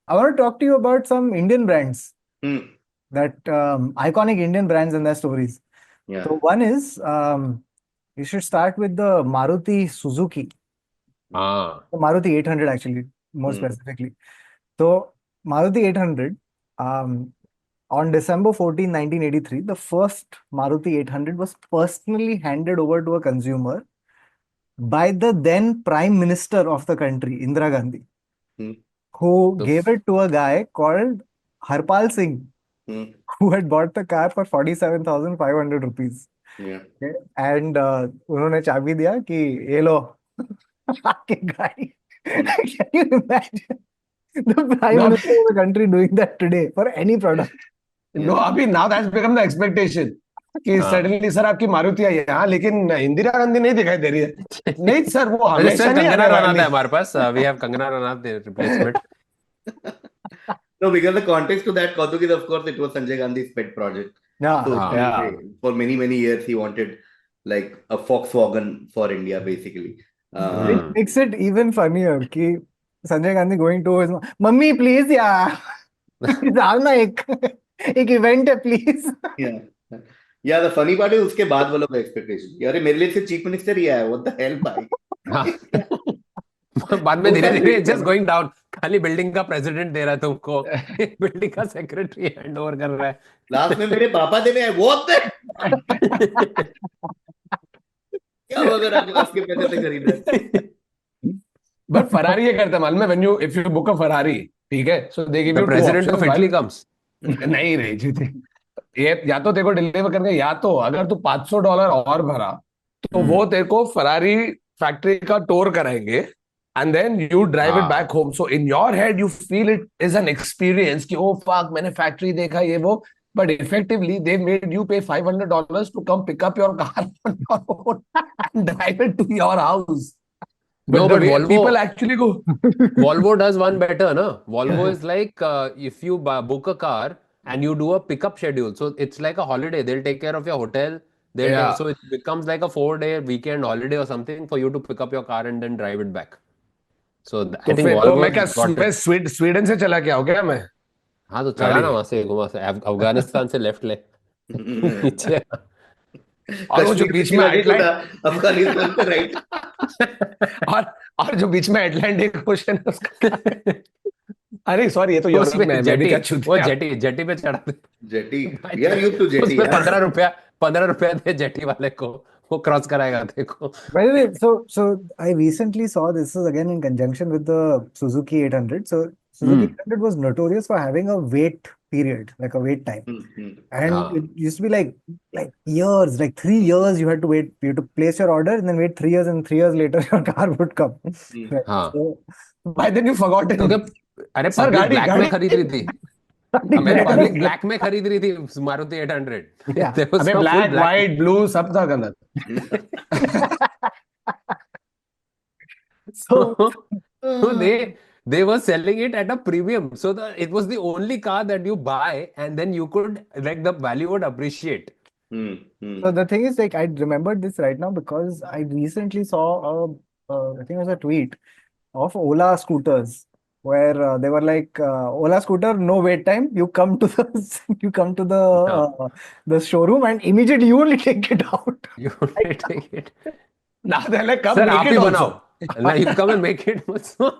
I want to talk to you about some Indian brands, Hmm. that iconic Indian brands and their stories. Yeah. So one is you should start with the Maruti Suzuki. Ah. The Maruti 800 actually, more Hmm. specifically. So Maruti 800, on December 14, 1983, the first Maruti 800 was personally handed over to a consumer by the then Prime Minister of the country, Indira Gandhi, Hmm. who The gave it to a guy called Harpal Singh, Hmm. who had bought the car for 47,500 rupees. Yeah. Okay? And उन्होंने चाबी दिया कि ये लो आपकी गाड़ी. Can you imagine the Prime No. Minister of the country doing that today for any product? No, अभी now that's become the expectation कि हाँ. suddenly सर आपकी मारुति आई है. हाँ, लेकिन इंदिरा गांधी नहीं दिखाई दे रही है. नहीं सर, वो अरे हमेशा सर नहीं कंगना आने रनौत वाली. है हमारे पास. We have Kangana Ranaut the replacement. No, because the context to that, Kautuk, is of course it was Sanjay Gandhi's pet project. Yeah. So Yeah. for many years he wanted like a Volkswagen for India, basically. It makes it even funnier कि Sanjay Gandhi going to his mummy, please, yeah. डालना एक event है, please. Yeah. Yeah, the funny part is उसके बाद वालों का expectation. अरे मेरे लिए सिर्फ चीफ मिनिस्टर ही आया. What the hell, भाई? हाँ. बाद में धीरे धीरे जस्ट गोइंग डाउन. खाली बिल्डिंग का प्रेसिडेंट दे रहा है तुमको. बिल्डिंग का सेक्रेटरी हैंड ओवर कर रहा है. लास्ट में मेरे पापा देने आए. What the? क्या अगर आप उसके पैसे से खरीद रहे? But Ferrari ये करता है मालूम है, if you book a Ferrari, ठीक है, so they give The you two president of options. Italy One- comes. नहीं रही जीती. ये या तो तेरे को डिलीवर करके, या तो अगर तू $500 और भरा तो वो तेरे को फरारी फैक्ट्री का टूर कराएंगे and then you drive it हाँ. back home. So in your head you feel it is an experience कि oh fuck मैंने फैक्ट्री देखा ये वो, but effectively they made you pay $500 to come pick up your car on your own and drive it to your house. But No, the but way Volvo- people actually go Volvo does one better, no? Volvo is like if you book a car and you do a pickup schedule, so it's like a holiday. They'll take care of your hotel. Yeah. So it becomes like a 4-day weekend holiday or something for you to pick up your car and then drive it back. So I तो think फिर तो Volvo मैं क्या has got मैं it. Sweden से चला के आऊँ क्या मैं? हाँ तो चला ना वहां से घुमा से अफगानिस्तान से लेफ्ट ले नीचे. और वो जो बीच में आइटलैंड अफगानिस्तान से राइट. और जो बीच में अटलांटिक ओशन है उसका अरे सॉरी ये तो यूरोप में है, मैं भी क्या छूट वो गया. जेटी पे चढ़ा दे. जेटी. यार यूज्ड टू जेटी. उसमें 15 रुपया दे जेटी वाले को, वो क्रॉस कराएगा देखो. By the way, so I recently saw this is again in conjunction with the Suzuki 800. So Suzuki 800 was notorious for having a wait period, like a wait time. And Ah. it used to be like like years, like 3 years you had to wait. You had to place your order and then wait 3 years, and 3 years later your car would come. Right. हाँ So, By then you forgotten. तो क्या अरे Sir, public गाड़ी black में गाड़ी खरीद रही थी मैंने पब्लिक ब्लैक में खरीद रही थी मारुति 800 yeah. There was अबे some full black black white blue सब था colour. So, so they were selling it at a premium so it was the only car that you buy and then you could like the value would appreciate. so the thing is, like, I remembered this right now because I recently saw I think it was a tweet of Ola scooters where they were like, Ola scooter, no wait time. You come to the you come to the showroom and immediately you only take it out. You only take it. Now they're like, come Sir, make आप it he also. बनाओ. Now you come and make it also.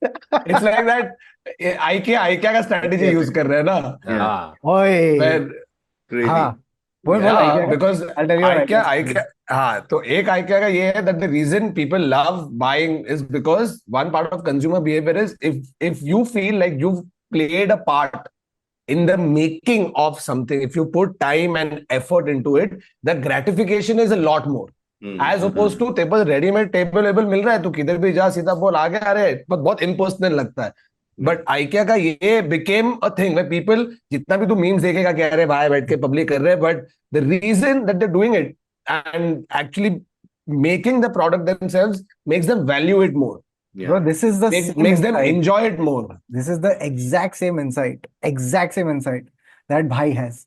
It's like that. IKEA का strategy use कर रहे हैं ना. हाँ. Oi. Where Crazy. हाँ. बोल yeah, IKEA का. because I'll tell you what IKEA हाँ तो एक IKEA का ये है that the reason people love buying is because one part of consumer behavior is if you feel like you've played a part in the making of something, if you put time and effort into it, the gratification is a lot more. As opposed to तेरे पास readymade table वेबल मिल रहा है तो किधर भी जा सीधा बोल आगे आ रहे हैं, बहुत इम्पर्सनल लगता है. बट IKEA का ये became a thing way people जितना भी तू मीम्स देखेगा कह रहे भाई बैठ के पब्लिक कर रहे हैं, but the reason that they doing it and actually making the product themselves makes them value it more. Bro, this is the same Makes them insight. enjoy it more. This is the exact same insight that Bhai has.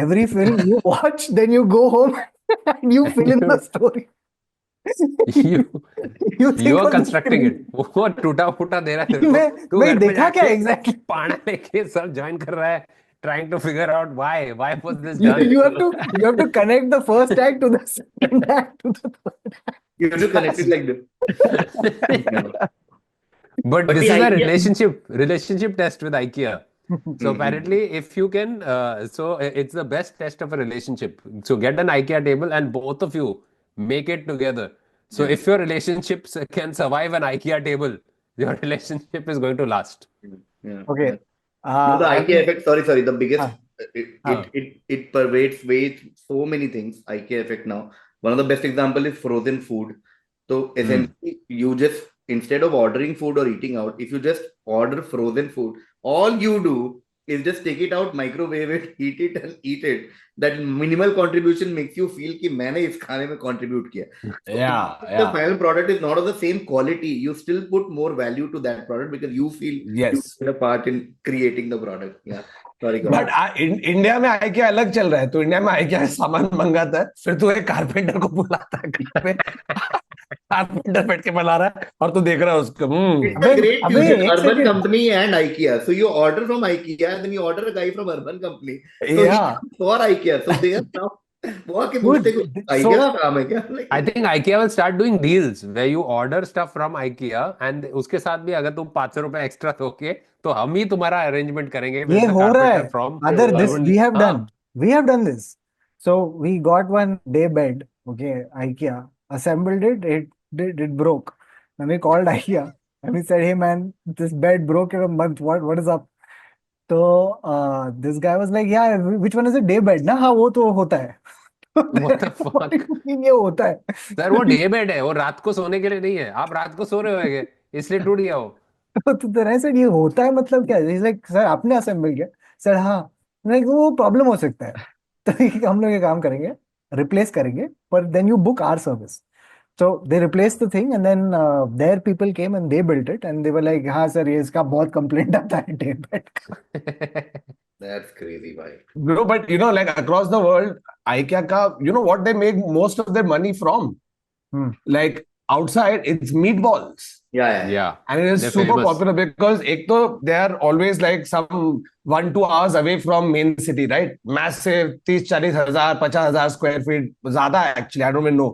Every film you watch, then you go home and you fill in the story. You think are of the constructing it. film. वो टूटा फूटा दे रहा है तेरे को. तू मैं घर पे देखा क्या जाके exactly? पाना लेके सब ज्वाइन कर रहा है. Trying to figure out why was this You, done? you have to connect the first act to the second act to the third act. You have to connect it like this. But But this the is a IKEA relationship test with IKEA. So apparently, if you can, so it's the best test of a relationship. So get an IKEA table and both of you make it together. So if your relationships can survive an IKEA table, your relationship is going to last. Yeah. Okay. No, the I've IKEA effect, sorry, the biggest, Ah. it pervades way so many things. IKEA effect now. One of the best example is frozen food. So essentially, you just, instead of ordering food or eating out, if you just order frozen food, all you do is just take it out, microwave it, heat it and eat it. That minimal contribution makes you feel कि मैंने इस खाने में contribute किया. So Yeah, if the final product is not of the same quality, you still put more value to that product because you feel you Yes. played a part in creating the product. Yeah. Sorry, go but ahead. India में IKEA अलग चल रहा है. तो India में IKEA का सामान मंगाता है, फिर तू एक कारपेंटर को बुलाता है घर पे. कारपेंटर बैठ के बना रहा है और तू देख रहा है उसको. It's a great अबे, fusion, एक Urban second. Company and IKEA. So you order from IKEA and then you order a guy from Urban Company. So Yeah. he for IKEA. So they are now वो आके पूछते हैं, Dude, IKEA का काम है क्या? Like, I think IKEA will start doing deals where you order stuff from IKEA and उसके साथ भी अगर तुम 500 रुपए एक्स्ट्रा दोगे तो हम ही तुम्हारा अरेंजमेंट करेंगे with ये the हो रहा carpenter है. from Other this Urban- we have हाँ. done. We have done this. So we got one day bed. Okay, IKEA assembled it. It broke. And we called IKEA and we said, "Hey man, this bed broke in a month. What is up?" So this guy was like, "Yeah, which one is a day bed? ना हाँ वो तो होता है." What the fuck? What do you mean ये होता है? Sir वो डे बेड है वो रात को सोने के लिए नहीं है आप रात को सो रहे होगे इसलिए टूट गया वो तो तरह से ये होता है मतलब क्या है? लाइक सर आपने असेंबल किया सर हाँ लाइक वो प्रॉब्लम हो सकता है तो हम लोग ये काम करेंगे रिप्लेस करेंगे पर then you book our service so they replaced the thing and then their people came and they built it and they were like हाँ सर ये इसका बहुत कंप्लेंट आता है डे बेड का that's crazy, bhai. No, but you know, like across the world, IKEA ka, you know what they make most of their money from? Like outside, it's meatballs. Yeah. yeah And it is They're super famous. popular because ek to they are always like some 1-2 hours away from main city, right? Massive 30-40 हजार 50,000 square feet. Zyada actually, I don't even know.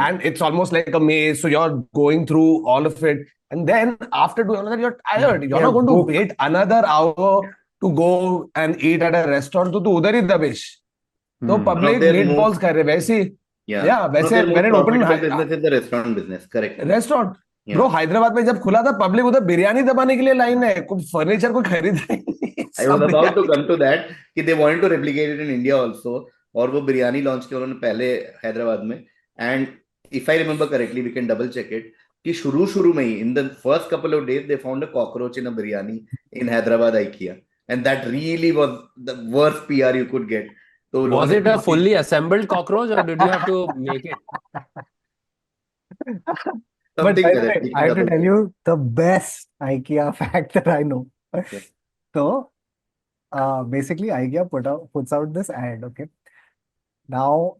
And it's almost like a maze. So you're going through all of it. And then after doing that, you're tired. You're not going to wait another hour to go and eat at a restaurant. तो तू उधर ही दबेश. तो public their meatballs खा रहे वैसे ही. Yeah. Yeah, One of वैसे their most when it opened profitable business is the restaurant business. Correct. Restaurant Yeah. Bro Hyderabad में जब खुला था पब्लिक उधर बिरयानी दबाने के लिए लाइन है कोई फर्नीचर कोई खरीद रही नहीं. I was about to come to that कि they wanted to replicate it in India also, और वो बिरयानी लॉन्च किया उन्होंने पहले हैदराबाद में, and if I remember correctly, we can double check it, कि शुरू में ही in the first couple of days they found a cockroach in a biryani in Hyderabad IKEA, and that really was the worst PR you could get. So Was it a fully assembled cockroach or did you have to make it? But something by like the that. way, I have to tell you the best IKEA fact that I know. Yeah. So, basically, IKEA puts out this ad. Okay. Now,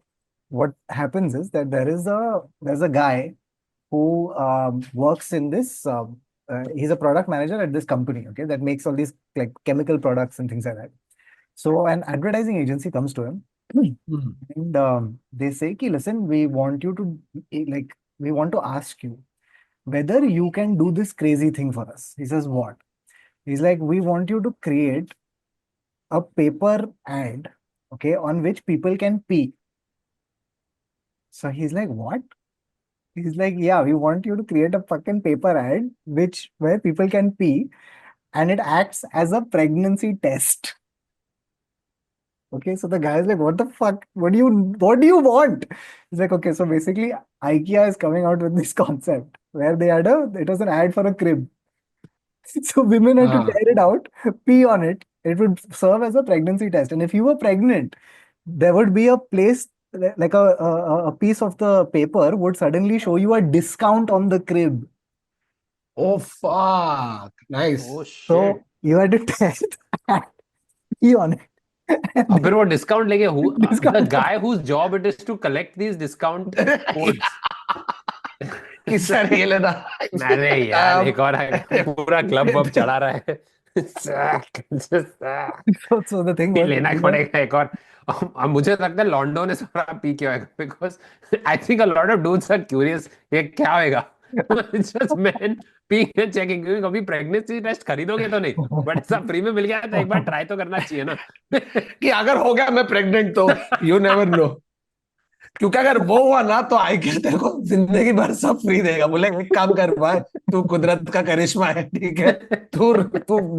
what happens is that there's a guy who works in this. He's a product manager at this company. Okay, that makes all these like chemical products and things like that. So, an advertising agency comes to him, and they say, "Ki, listen, we want you to we want to ask you whether you can do this crazy thing for us." He says, "What?" He's like, "We want you to create a paper ad, okay, on which people can pee." So he's like, "What?" He's like, "Yeah, we want you to create a fucking paper ad where people can pee, and it acts as a pregnancy test." Okay, so the guy's like, "What the fuck? What do you want?" He's like, "Okay, so basically, IKEA is coming out with this concept where it was an ad for a crib. So women had to tear it out, pee on it. It would serve as a pregnancy test. And if you were pregnant, there would be a place like a piece of the paper would suddenly show you a discount on the crib. Oh fuck! Nice. Oh shit. So you had to test pee on it. और फिर वो discount लेके the Discount. guy whose job it is to collect these discount codes. कि sir ये लेना. अरे यार एक और आ गया, पूरा क्लब वब चढ़ा रहा है. So the thing was, लेना पड़ेगा एक और. अब मुझे लगता है लॉन्डो ने सारा पी किया होगा, because I think a lot of dudes are curious ये क्या होएगा. It's just men peeing and checking, क्योंकि कभी प्रेगनेंसी टेस्ट खरीदोगे तो नहीं, बट सब फ्री में मिल गया तो एक बार ट्राई तो करना चाहिए ना. कि अगर हो गया मैं प्रेग्नेंट तो यू नेवर नो. क्योंकि अगर वो हुआ ना तो आई के तेरे को जिंदगी भर सब फ्री देगा. बोले एक काम कर भाई, तू कुदरत का करिश्मा है, ठीक है, तू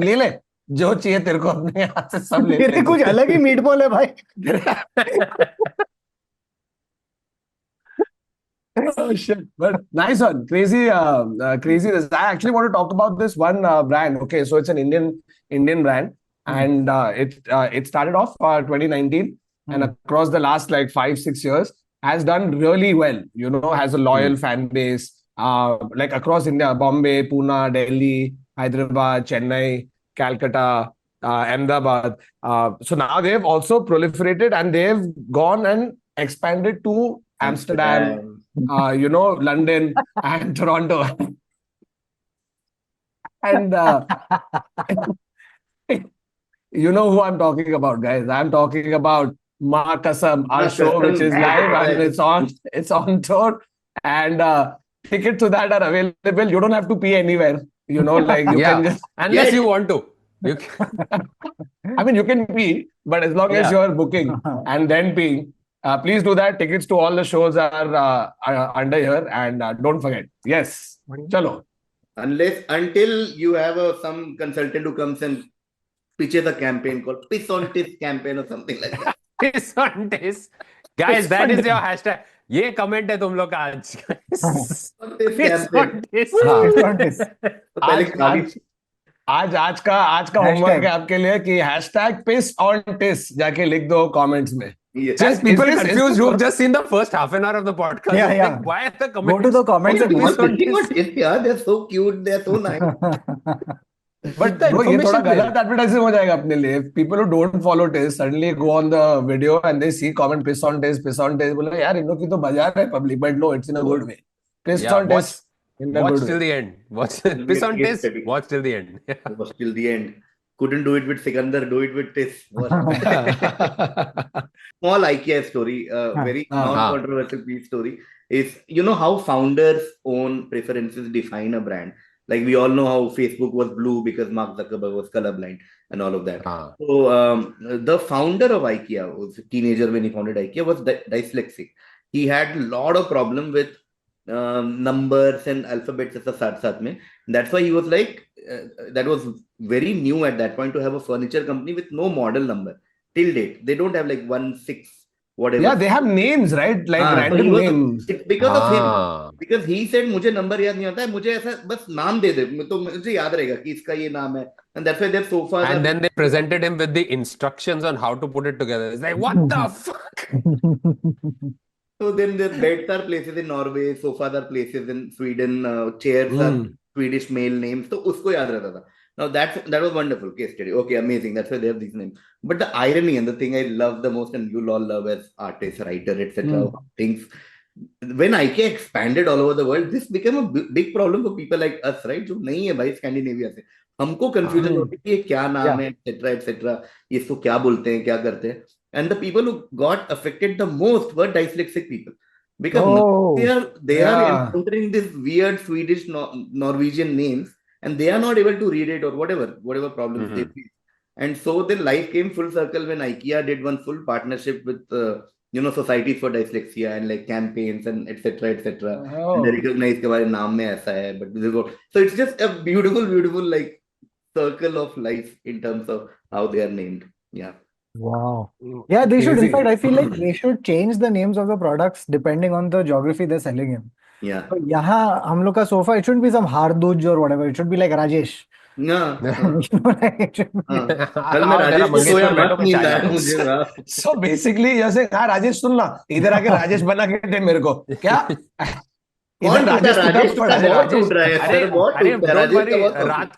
ले ले जो चाहिए तेरे को, अपने हाथ से सब ले तेरे कुछ अलग ही मीट बॉल है भाई. Oh shit! But nice one, crazy. This. I actually want to talk about this one brand. Okay, so it's an Indian brand, and it started off 2019, and across the last like 5-6 years has done really well. You know, has a loyal fan base. Like across India, Bombay, Pune, Delhi, Hyderabad, Chennai, Calcutta, Ahmedabad. So now they've also proliferated and they've gone and expanded to Amsterdam. You know, London and Toronto. And you know who I'm talking about, guys. I'm talking about Ma Kasam, our show, which is live and it's on tour. And tickets to that are available. You don't have to pee anywhere. You know, like you can just, unless you want to. You can. I mean, you can pee, but as long as you're booking and then peeing, please do that. Tickets to all the shows are under here, and don't forget. Yes, chalo. Until you have some consultant who comes and pitches a campaign called Piss on Tiss campaign or something like that. Piss on Tiss. Guys, that is your hashtag. ये comment है तुम लोग का आज. Piss on Tiss. आज का homework है आपके लिए कि hashtag Piss on Tiss जाके लिख दो comments में. Yes. Just people confused who've just seen the first half an hour of the podcast. Yeah. Like, why are the comments? Go to the comments and Piss on Tiss. Yeah, they're so cute. They're so nice. But ये थोड़ा गलत advertising हो जाएगा अपने लिए. People who don't follow Tiss suddenly go on the video and they see comment Piss on Tiss. बोले यार इन लोग की तो बाजार है public, but no, it's in a good way. Piss on Tiss. Watch till the end. Piss on Tiss. Watch till the end. Watch till the end. Couldn't do it with Sikandar, do it with Tiss. Small IKEA story, very non-controversial piece story is, you know how founders' own preferences define a brand. Like we all know how Facebook was blue because Mark Zuckerberg was colorblind and all of that. So the founder of IKEA, was a teenager when he founded IKEA, was dyslexic. He had a lot of problem with numbers and alphabets. That's why he was like, that was very new at that point to have a furniture company with no model number till date. They don't have like 1 6 whatever. Yeah, they have names, right? Like हाँ, so he random was, names. it's because of him. हाँ. Because he said मुझे number याद नहीं आता है, मुझे ऐसा बस नाम दे दे तो मुझे याद रहेगा कि इसका ये नाम है. And that's why their sofas are And then they presented him with the instructions on how to put it together. It's like, what the fuck? so then their beds are places in Norway, sofas are places in Sweden, chairs are Swedish male names. So उसको याद रहता था. Now that was wonderful case study. Okay, amazing. That's why they have these names. But the irony and the thing I love the most, and you all love as artists, writer, etc. Things. When IKEA expanded all over the world, this became a big problem for people like us, right? जो नहीं है भाई Scandinavia से, हमको confusion होती है कि ये क्या नाम है, etc. etc. इसको क्या बोलते हैं, क्या करते हैं. And the people who got affected the most were dyslexic people, because now they are encountering this weird Swedish Norwegian names, and they are not able to read it or whatever problems they face. And so the life came full circle when IKEA did one full partnership with societies for dyslexia and like campaigns and etc. And they recognize कि हमारे नाम में ऐसा है, but so it's just a beautiful like circle of life in terms of how they are named. Yeah. Wow. Yeah, they should. In fact, I feel like they should change the names of the products depending on the geography they're selling in. Yeah. So यहाँ हम लोग का sofa, it shouldn't be some Harduj or whatever. It should be like Rajesh. Yeah. You know, like it should be. कल मैं राजेश को सोया मत नींद आया मुझे. So basically जैसे हाँ राजेश सुन ना, इधर आके राजेश बना के दे मेरे को क्या? कौन राजेश का बहुत टूट रहा है सर, बहुत टूट रहा है राजेश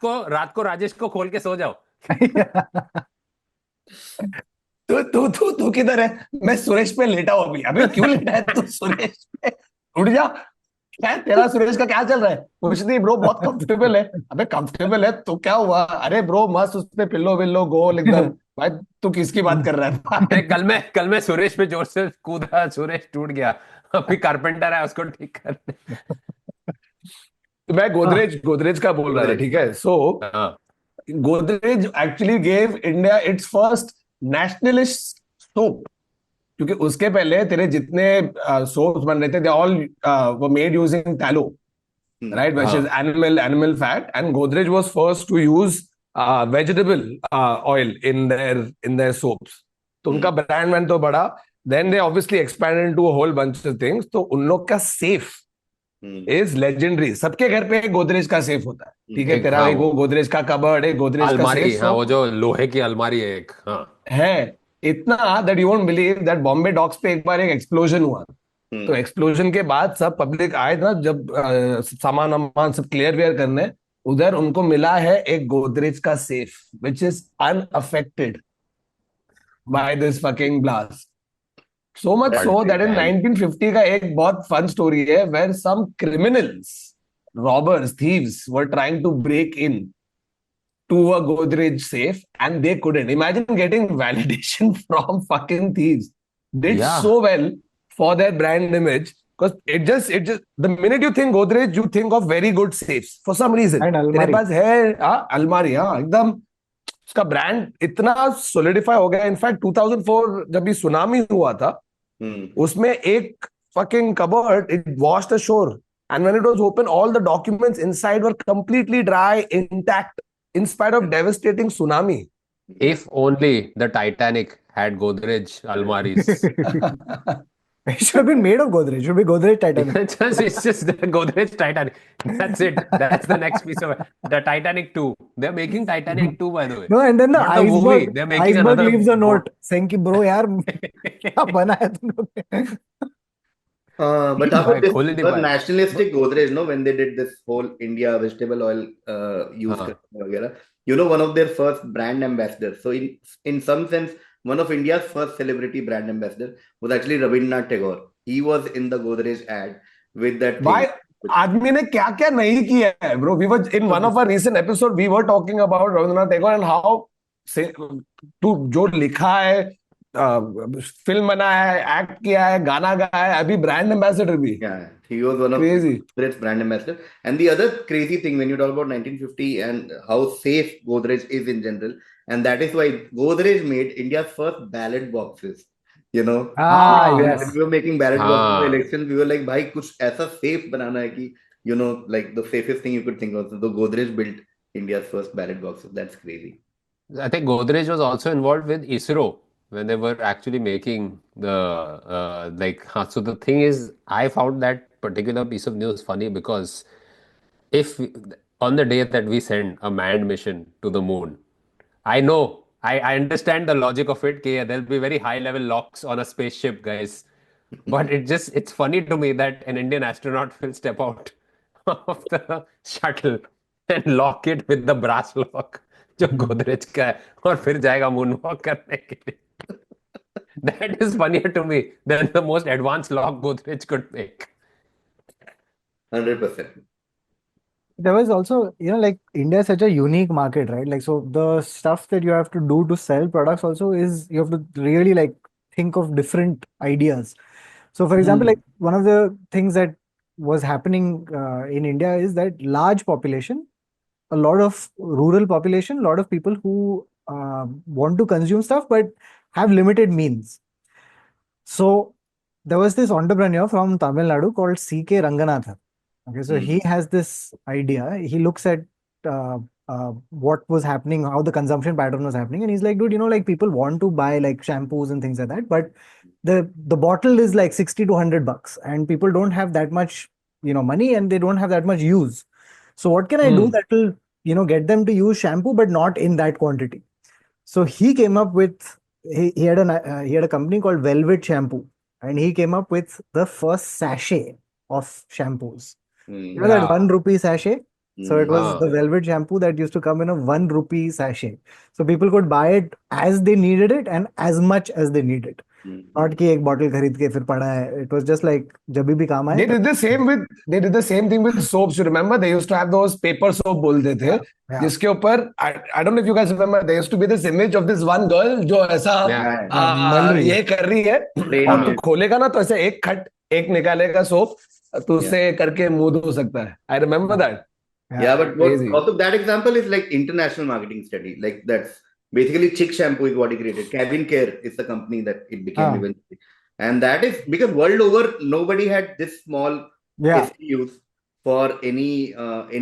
का. रात को राजेश को खोल के सो जाओ. तू किधर है? मैं सुरेश पे लेटा हूँ अभी क्यों लेटा है तू सुरेश पे? उठ जा. क्या तेरा सुरेश का क्या चल रहा है? कुछ नहीं ब्रो, बहुत कंफर्टेबल है. अबे कंफर्टेबल है तो क्या हुआ? अरे ब्रो मस्त उस पे पिल्लो विल्लो गोल एकदम. भाई तू किसकी बात कर रहा है? अरे कल मैं सुरेश पे जोर से कूदा, सुरेश टूट गया. अभी कारपेंटर है उसको ठीक करने. मैं गोदरेज का बोल रहा था, ठीक है. सो Godrej actually gave India its first nationalist soap, क्योंकि उसके पहले तेरे जितने soaps बन रहे थे they all were made using tallow, right, which is animal fat, and Godrej was first to use vegetable oil in their soaps. तो उनका brand went तो बड़ा. Then they obviously expanded into a whole bunch of things. तो उन लोग का safe is legendary. सबके घर पे गोदरेज का सेफ होता है, ठीक है. तेरा एक वो गोदरेज का कबर्ड है, गोदरेज का सेफ. हाँ, वो जो लोहे की अलमारी है एक. हाँ है इतना that you won't believe that Bombay docks पे एक बार एक एक्सप्लोजन हुआ. तो एक्सप्लोजन के बाद सब पब्लिक आए ना, जब सामान सब क्लियर करने, उधर उनको मिला है एक गोदरेज का safe which is unaffected by this fucking blast. So much so that in 1950 का एक बहुत fun story है where some criminals, robbers, thieves were trying to break in to a Godrej safe and they couldn't. Imagine getting validation from fucking thieves. Did so well for their brand image, because it just the minute you think Godrej, you think of very good safes for some reason. तेरे पास है अलमारी, एकदम उसका brand इतना solidify हो गया. In fact 2004 जब ये सुनामी हुआ था, उसमें एक fucking cupboard, it washed ashore, and when it was open, all the documents inside were completely dry, intact, in spite of devastating tsunami. If only the Titanic had Godrej almaris. It should have been made of Godrej. It should be Godrej Titanic. It's just the Godrej Titanic. That's it. That's the next piece of it. The Titanic 2. They're making Titanic 2, by the way. No, and then the iceberg, They're making iceberg another leaves a note boat. saying कि bro यार क्या बना है तुम लोग ने? But after this खोल ही नहीं was पाया. nationalistic Godrej, no, when they did this whole India vegetable oil use करने वगैरह, one of their first brand ambassadors. So in some sense, one of India's first celebrity brand ambassador was actually Rabindranath Tagore. He was in the Godrej ad with that. Why? आदमी ने क्या क्या नहीं किया है, bro. We were in one of our recent episode, we were talking about Rabindranath Tagore and how तू जो लिखा है, फिल्म बनाया है, एक्ट किया है, गाना गाया है, अभी ब्रांड एम्बेसडर भी. Yeah, he was one of Godrej's brand ambassador. And the other crazy thing when you talk about 1950 and how safe Godrej is in general, and that is why Godrej made India's first ballot boxes. Yes. When we were making ballot boxes for elections, we were like, भाई कुछ ऐसा safe बनाना है कि like the safest thing you could think of. So Godrej built India's first ballot box. So that's crazy. I think Godrej was also involved with ISRO when they were actually making the so the thing is, I found that particular piece of news funny because if on the day that we send a manned mission to the moon, I understand the logic of it. Okay, there'll be very high level locks on a spaceship, guys. But it's funny to me that an Indian astronaut will step out of the shuttle and lock it with the brass lock जो गोदरेज का है और फिर जाएगा moon walk करने के लिए. That is funnier to me than the most advanced lock Godrej could make. 100%. There was also, like India is such a unique market, right? Like, so the stuff that you have to do to sell products also is you have to really like think of different ideas. So, for example, like one of the things that was happening in India is that large population, a lot of rural population, a lot of people who want to consume stuff but have limited means. So, there was this entrepreneur from Tamil Nadu called C.K. Ranganathan. Okay, so he has this idea. He looks at what was happening, how the consumption pattern was happening, and he's like, dude, like people want to buy like shampoos and things like that, but the bottle is like 60 to $100, and people don't have that much, money, and they don't have that much use. So what can I do that will, get them to use shampoo, but not in that quantity? So he came up with he had a company called Velvet Shampoo, and he came up with the first sachet of shampoos. That ₹1 sachet. So it was the Velvet Shampoo that used to come in a ₹1 sachet. So people could buy it as they needed it and as much as they needed. Not कि एक bottle खरीद के फिर पड़ा है. It was just like जब भी काम आए. They did the same thing with soaps. You remember they used to have those paper soap बोलते थे, जिसके ऊपर I don't know if you guys remember, there used to be this image of this one girl जो ऐसा ये कर रही है, और तू खोलेगा ना तो ऐसे एक खट एक निकालेगा सोप, तो उससे करके मुंह धो सकता है. I remember that. Yeah, but also that example is like international marketing study. Like that's basically Chick Shampoo is what he created. Cabin Care is the company that it became eventually. And that is because world over, nobody had this small SKUs for any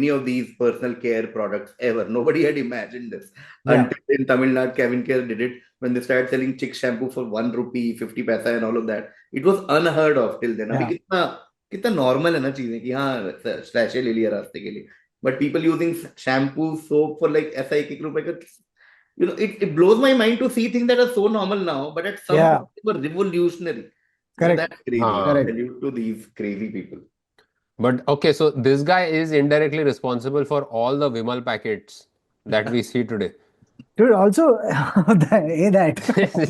of these personal care products ever. Nobody had imagined this. Until in Tamil Nadu, Cabin Care did it when they started selling Chick Shampoo for ₹1, 50 paisa and all of that. It was unheard of till then. अभी कितना normal है ना चीजें कि हाँ sachet ले लिया रास्ते के लिए. But people using shampoo, soap for like ऐसा एक रुपए का, it blows my mind to see things that are so normal now, but at some point they were revolutionary. Correct. That's crazy. Salute to these crazy people. But okay, so this guy is indirectly responsible for all the Vimal packets that we see today. Dude, also that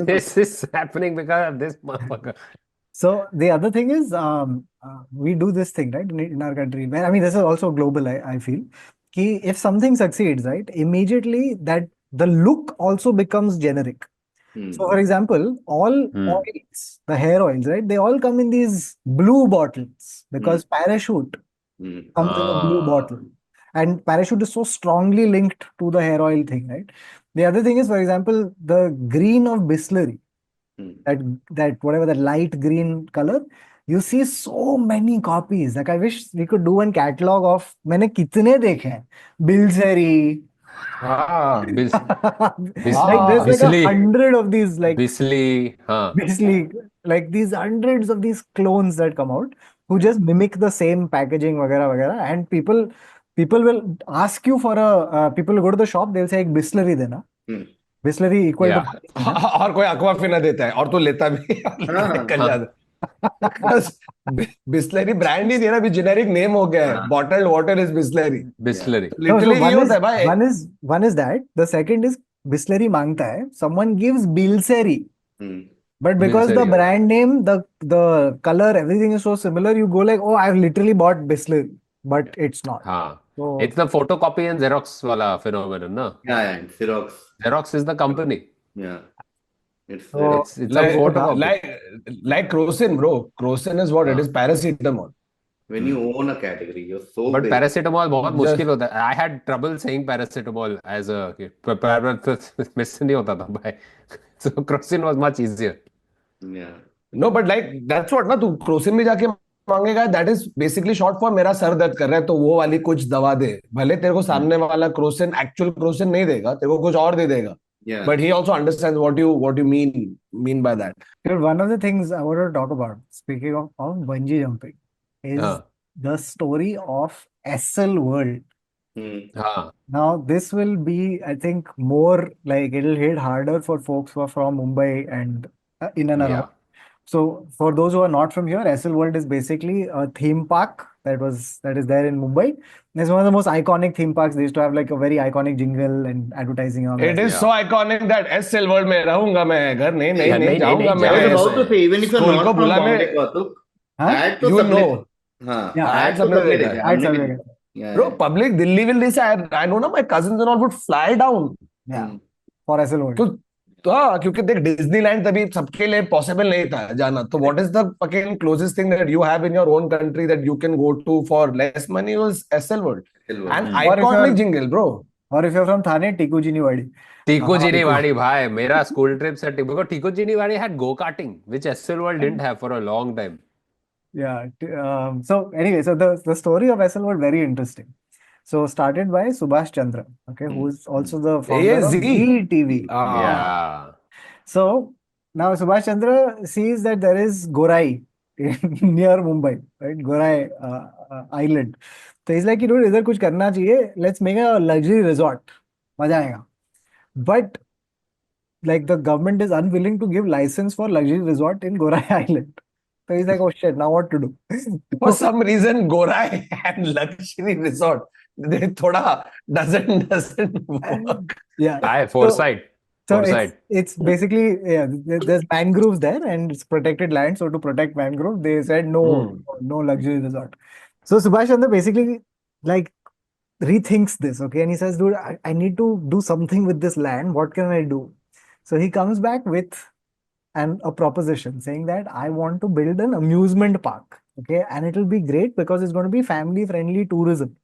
This is happening because of this motherfucker. So the other thing is, we do this thing, right, in our country. I mean, this is also global, I feel. Ki if something succeeds, right, immediately that the look also becomes generic. So, for example, all oils, the hair oils, right, they all come in these blue bottles because Parachute comes in a blue bottle. And Parachute is so strongly linked to the hair oil thing, right? The other thing is, for example, the green of Bisleri. That whatever that light green color, you see so many copies. Like I wish we could do one catalog of मैंने कितने देखे हैं. Bilseri. Like there's like 100 of these like Bisli, like these hundreds of these clones that come out who just mimic the same packaging वगैरह, and people will ask you for people will go to the shop, they'll say एक Bisleri देना. Bisleri equal to और कोई Aquafina देता है और तो लेता भी निकल जाता. Bisleri brand ही देना भी generic name हो गया है. Bottled water is Bisleri. Literally ये होता है भाई. One is that. The second is Bisleri मांगता है. Someone gives Bilseri. But because the brand name, the color, everything is so similar, you go like, oh, I've literally bought Bisleri, but it's not. So, it's the photocopy and Xerox wala phenomenon, no? Yeah, Xerox. Xerox is the company. Yeah. It's like, a photocopy. Like Crocin, bro. Crocin is what it is, paracetamol. When you own a category, you're so But big. paracetamol बहुत मुश्किल होता है. I had trouble saying paracetamol as a kid. Miss नहीं होता था भाई. So Crocin was much easier. Yeah. No, but like that's what ना तू Crocin में जाके मांगेगा that is basically short for मेरा सर दर्द कर रहा है तो वो वाली कुछ दवा दे, भले तेरे को सामने वाला क्रोसिन एक्चुअल क्रोसिन नहीं देगा, तेरे को कुछ और दे देगा, Yeah. but he also understands what you mean by that. Dude, one of the things I want to talk about, speaking of bungee jumping, is हाँ the story of SL World. Hmm. हाँ Now, this will be, I think, more like it'll hit harder for folks who are from Mumbai and in and around. yeah So, for those who are not from here, SL World is basically a theme park that is there in Mumbai. It's one of the most iconic theme parks. They used to have like a very iconic jingle and advertising and all It that. is Yeah. so iconic that SL World में रहूंगा मैं, घर नहीं नहीं Yeah, नहीं नहीं, जाऊंगा नहीं, मैं I was जाए about to say, even if you're school not को from बुला Bombay, में Kautuk, Huh? ad तो you सबने know हाँ Yeah. ad ad तो सबने सबने देखा देखा है है, Ad हमने भी सबने देखा है। Yeah, bro, yeah. public Delhi will say I know ना my cousins and all would fly down Yeah. Hmm. For SL World. क्यों तो हाँ, क्योंकि देख डिज्नीलैंड तभी सबके लिए पॉसिबल नहीं था जाना, तो what is the fucking closest thing that you have in your own country that you can go to for less money was Essel world Still work. And Hmm. Or if iconic you're jingle bro. or if you're from Thane, Tiku Jiniwadi. टीको हाँ जिनीवाड़ी भाई मेरा school trip से because टीको जिनीवाड़ी had go karting which SL World didn't have for a long time. Yeah. So anyway, so the story of SL World very interesting. So started by Subhash Chandra, okay, who is also the founder of AZ. Zee TV. Yeah. So now Subhash Chandra sees that there is Gorai near Mumbai, right? Gorai Island. So he's like, dude, इधर कुछ करना चाहिए. Let's make a luxury resort. मजा आएगा. But like the government is unwilling to give license for luxury resort in Gorai Island. So he's like, oh shit, now what to do? For some reason Gorai and luxury resort they थोड़ा doesn't work. Yeah. Aye, foresight. So Foresight. it's basically, yeah, there's mangroves there and it's protected land. So to protect mangrove, they said no luxury resort. So Subhash Chandra basically like rethinks this, okay, and he says, dude, I need to do something with this land. What can I do? So he comes back with a proposition saying that I want to build an amusement park, okay, and it'll be great because it's going to be family friendly tourism.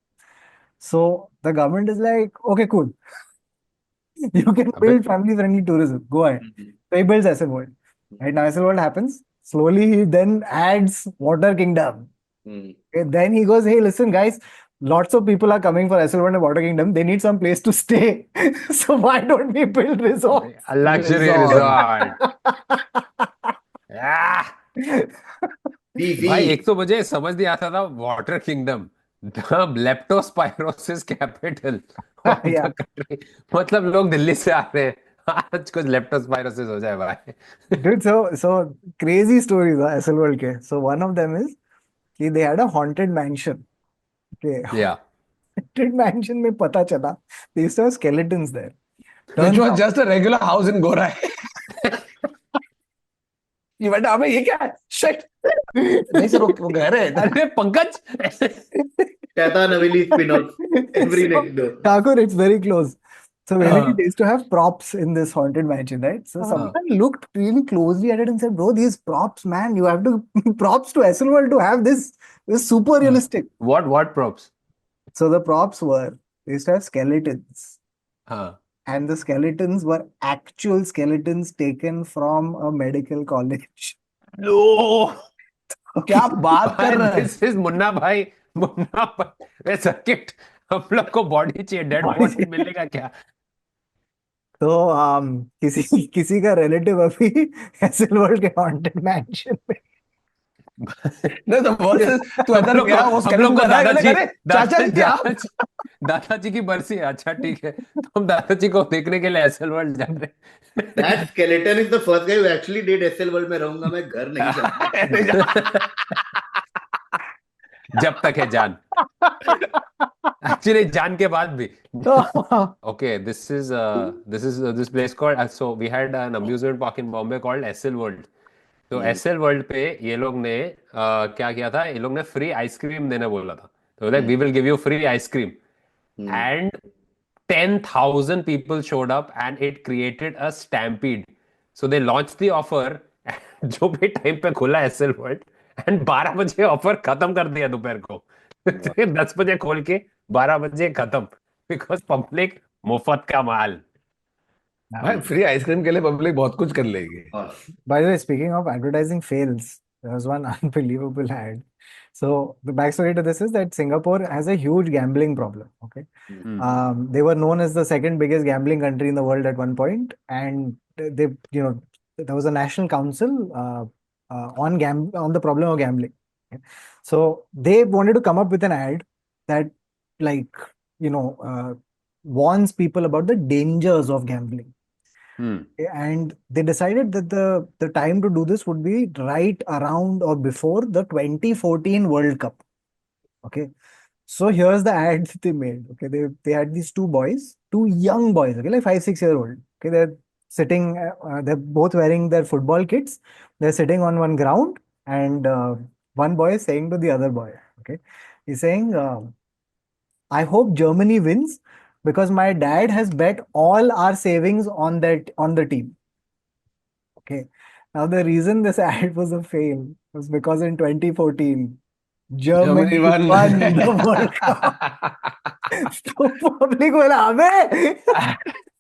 So the government is like, okay, cool. You can build family friendly tourism. Go ahead. So he builds SL World. Right now, SL World happens. Slowly, he then adds Water Kingdom. Hmm. Okay, then he goes, hey, listen, guys, lots of people are coming for SL World and Water Kingdom. They need some place to stay. So why don't we build resorts? A luxury resort. Yeah. See, भाई एक तो मुझे समझ नहीं आता था water kingdom the leptospirosis capital of Yeah. The country मतलब लोग दिल्ली से आ रहे हैं आज कुछ लेप्टोस्पायरोसिस हो जाए भाई. Dude, so crazy stories are SL World ke. So one of them is they had a haunted mansion. Okay. Yeah. Haunted mansion में पता चला they used to have skeletons there. Which Turns was out, just a regular house in Gorai. ये बेटा अबे ये क्या है? Shit. नहीं सर वो घर है. अरे Pankaj Shaitan Haveli spin-off every So, next door. Thakur, it's very close. So basically, Uh. they used to have props in this haunted mansion, right? So someone looked really closely at it and said, "Bro, these props, man, you have to props to SL World to have this. This is super realistic." what props. So the props were they used to have skeletons, हाँ. and the skeletons were actual skeletons taken from a medical college. No. क्या बात कर रहा है? This is Munna भाई वे circuit हम लोग को बॉडी चाहिए डेड Body बॉडी चाहिए। मिलेगा क्या. तो किसी का रिलेटिव अभी एसएल वर्ल्ड के हॉन्टेड मैंशन में नहीं तो वर्सेस तू हम इधर लोग गया को वो हम लोग को दादाजी चाचा जी क्या दादाजी की बरसी है. अच्छा ठीक है तो हम दादाजी को देखने के लिए एसएल वर्ल्ड जा रहे हैं. That skeleton is the first guy who actually did SL World में रहूंगा मैं घर नहीं जाऊंगा. जब तक है जान एक्चुअली जान के बाद भी. Okay, this place called so we had an amusement park in Bombay called SL World. तो SL World पे ये लोग ने क्या किया था, ये लोग ने फ्री आइसक्रीम देने बोला था. तो like we will give you free ice cream and 10,000 people showed up and it created a stampede. So they launched the offer जो भी टाइम पे खुला SL World and 12 बजे ऑफर खत्म कर दिया दोपहर को. 10 बजे खोल के 12 बजे खत्म बिकॉज पब्लिक मुफ्त का माल. भाई फ्री आइसक्रीम के लिए पब्लिक बहुत कुछ कर लेगी. By the way, speaking of advertising fails, there was one unbelievable ad So the backstory to this is that Singapore has a huge gambling problem. Okay. Hmm. They were known as the second biggest gambling country in the world at one point, and there was a national council on the problem of gambling. Okay. So they wanted to come up with an ad that, like, you know, warns people about the dangers of gambling. Hmm. And they decided that the time to do this would be right around or before the 2014 World Cup. Okay. So here's the ad that they made. Okay, they had these two boys, two young boys, okay, like 5, 6 year old. Okay, they're sitting, they're both wearing their football kits. They're sitting on one ground, and one boy is saying to the other boy, okay, he's saying, "I hope Germany wins because my dad has bet all our savings on the team." Okay, now the reason this ad was a fail was because in 2014, Germany Germany won. won the World Cup. तो public बोला अबे